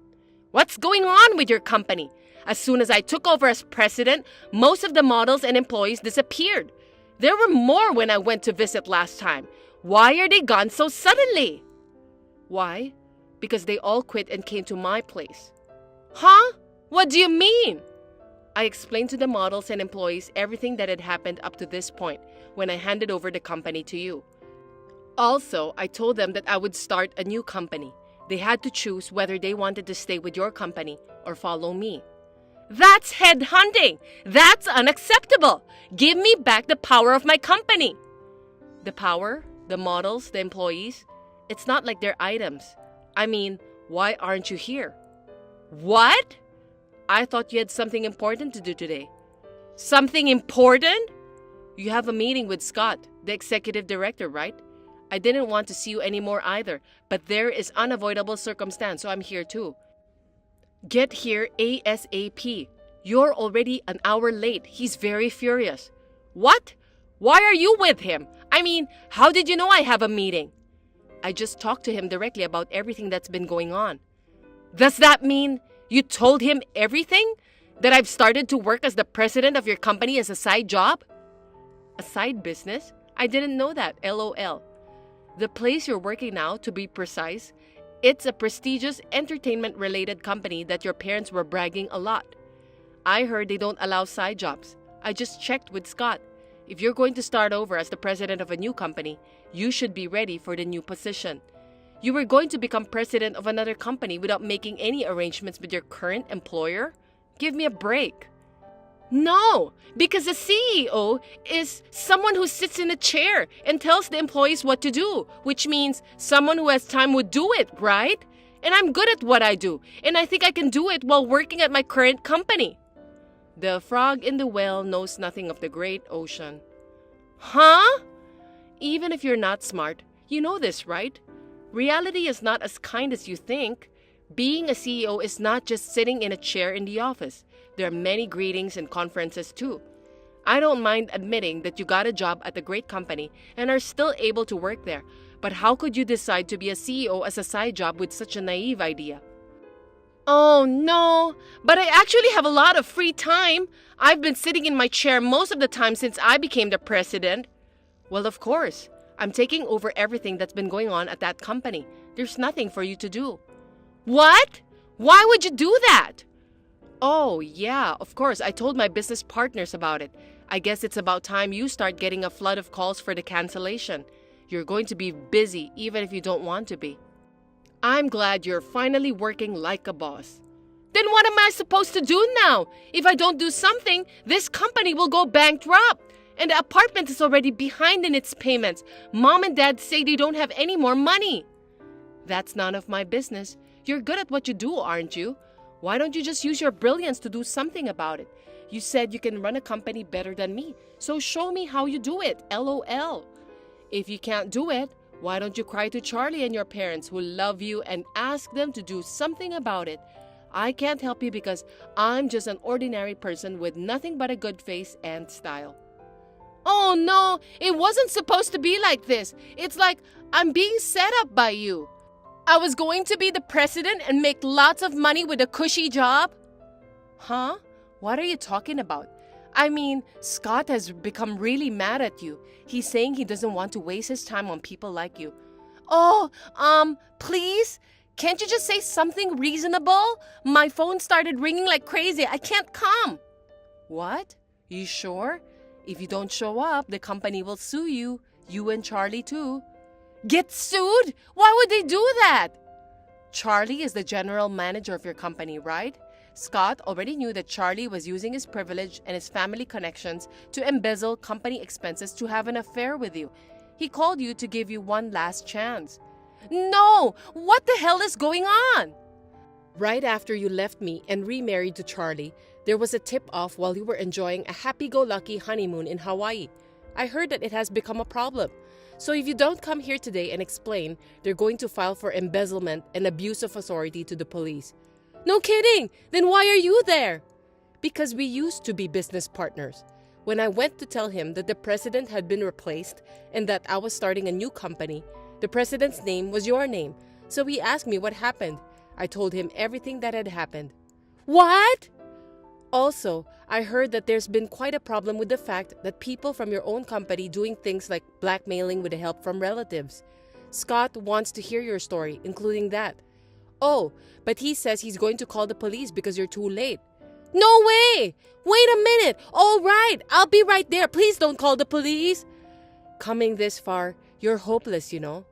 What's going on with your company? As soon as I took over as president, most of the models and employees disappeared. There were more when I went to visit last time. Why are they gone so suddenly? Why? Because they all quit and came to my place. Huh? What do you mean? I explained to the models and employees everything that had happened up to this point when I handed over the company to you. Also, I told them that I would start a new company. They had to choose whether they wanted to stay with your company or follow me. That's headhunting! That's unacceptable! Give me back the power of my company! The power? The models? The employees? It's not like they're items. I mean, why aren't you here? What? I thought you had something important to do today. Something important? You have a meeting with Scott, the executive director, right? I didn't want to see you anymore either, but there is unavoidable circumstance, so I'm here too. Get here ASAP. You're already an hour late. He's very furious. What? Why are you with him? I mean, how did you know I have a meeting? I just talked to him directly about everything that's been going on. Does that mean you told him everything? That I've started to work as the president of your company as a side job? A side business? I didn't know that, LOL. The place you're working now, to be precise, it's a prestigious entertainment-related company that your parents were bragging a lot. I heard they don't allow side jobs. I just checked with Scott. If you're going to start over as the president of a new company, you should be ready for the new position. You were going to become president of another company without making any arrangements with your current employer? Give me a break. No, because the CEO is someone who sits in a chair and tells the employees what to do, which means someone who has time would do it, right? And I'm good at what I do, and I think I can do it while working at my current company. The frog in the well knows nothing of the great ocean. Huh? Even if you're not smart, you know this, right? Reality is not as kind as you think. Being a CEO is not just sitting in a chair in the office. There are many greetings and conferences too. I don't mind admitting that you got a job at a great company and are still able to work there. But how could you decide to be a CEO as a side job with such a naive idea? Oh no, but I actually have a lot of free time. I've been sitting in my chair most of the time since I became the president. Well, of course. I'm taking over everything that's been going on at that company. There's nothing for you to do. What? Why would you do that? Oh, yeah, of course. I told my business partners about it. I guess it's about time you start getting a flood of calls for the cancellation. You're going to be busy even if you don't want to be. I'm glad you're finally working like a boss. Then what am I supposed to do now? If I don't do something, this company will go bankrupt. And the apartment is already behind in its payments. Mom and Dad say they don't have any more money. That's none of my business. You're good at what you do, aren't you? Why don't you just use your brilliance to do something about it? You said you can run a company better than me, so show me how you do it, LOL. If you can't do it, why don't you cry to Charlie and your parents who love you and ask them to do something about it? I can't help you because I'm just an ordinary person with nothing but a good face and style. Oh no, it wasn't supposed to be like this. It's like I'm being set up by you. I was going to be the president and make lots of money with a cushy job? Huh? What are you talking about? I mean, Scott has become really mad at you. He's saying he doesn't want to waste his time on people like you. Oh, please? Can't you just say something reasonable? My phone started ringing like crazy. I can't come. What? You sure? If you don't show up, the company will sue you. You and Charlie too. Get sued? Why would they do that? Charlie is the general manager of your company, right? Scott already knew that Charlie was using his privilege and his family connections to embezzle company expenses to have an affair with you. He called you to give you one last chance. No! What the hell is going on? Right after you left me and remarried to Charlie, there was a tip-off while you were enjoying a happy-go-lucky honeymoon in Hawaii. I heard that it has become a problem. So if you don't come here today and explain, they're going to file for embezzlement and abuse of authority to the police. No kidding! Then why are you there? Because we used to be business partners. When I went to tell him that the president had been replaced and that I was starting a new company, the president's name was your name. So he asked me what happened. I told him everything that had happened. What? Also, I heard that there's been quite a problem with the fact that people from your own company doing things like blackmailing with the help from relatives. Scott wants to hear your story, including that. Oh, but he says he's going to call the police because you're too late. No way! Wait a minute! All right, I'll be right there. Please don't call the police. Coming this far, you're hopeless, you know.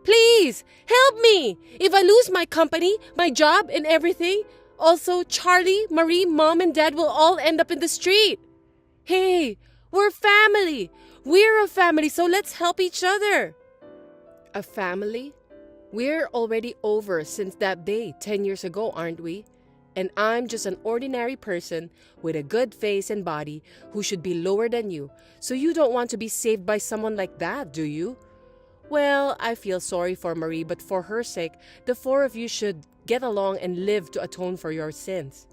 Please, help me! If I lose my company, my job, and everything, also Charlie, Marie, Mom, and Dad will all end up in the street. Hey, we're family. We're a family, so let's help each other. A family? We're already over since that day 10 years ago, aren't we? And I'm just an ordinary person with a good face and body who should be lower than you. So you don't want to be saved by someone like that, do you? Well, I feel sorry for Marie, but for her sake, the four of you should get along and live to atone for your sins.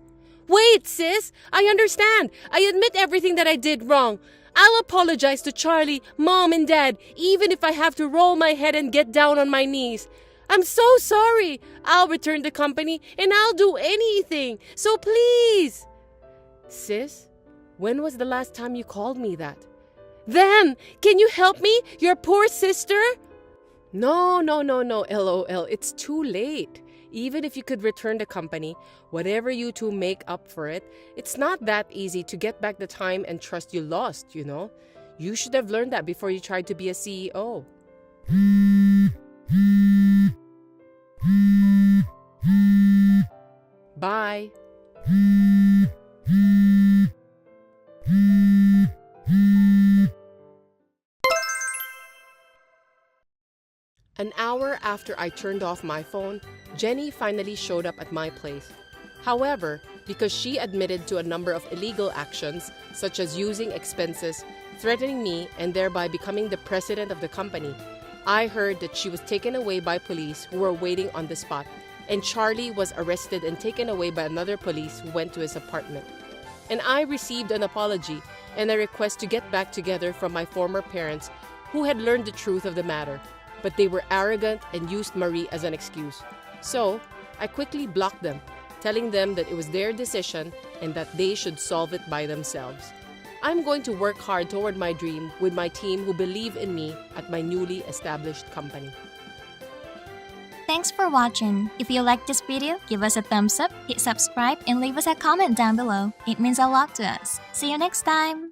Wait, sis! I understand. I admit everything that I did wrong. I'll apologize to Charlie, Mom, and Dad, even if I have to roll my head and get down on my knees. I'm so sorry. I'll return the company and I'll do anything. So please. Sis, when was the last time you called me that? Then, can you help me, your poor sister? No, LOL. It's too late. Even if you could return the company, whatever you two make up for it, it's not that easy to get back the time and trust you lost, you know? You should have learned that before you tried to be a CEO. Bye. An hour after I turned off my phone, Jenny finally showed up at my place. However, because she admitted to a number of illegal actions, such as using expenses, threatening me, and thereby becoming the president of the company, I heard that she was taken away by police who were waiting on the spot, and Charlie was arrested and taken away by another police who went to his apartment. And I received an apology and a request to get back together from my former parents who had learned the truth of the matter, but they were arrogant and used Marie as an excuse. So, I quickly blocked them, telling them that it was their decision and that they should solve it by themselves. I'm going to work hard toward my dream with my team who believe in me at my newly established company. Thanks for watching. If you liked this video, give us a thumbs up, hit subscribe, and leave us a comment down below. It means a lot to us. See you next time!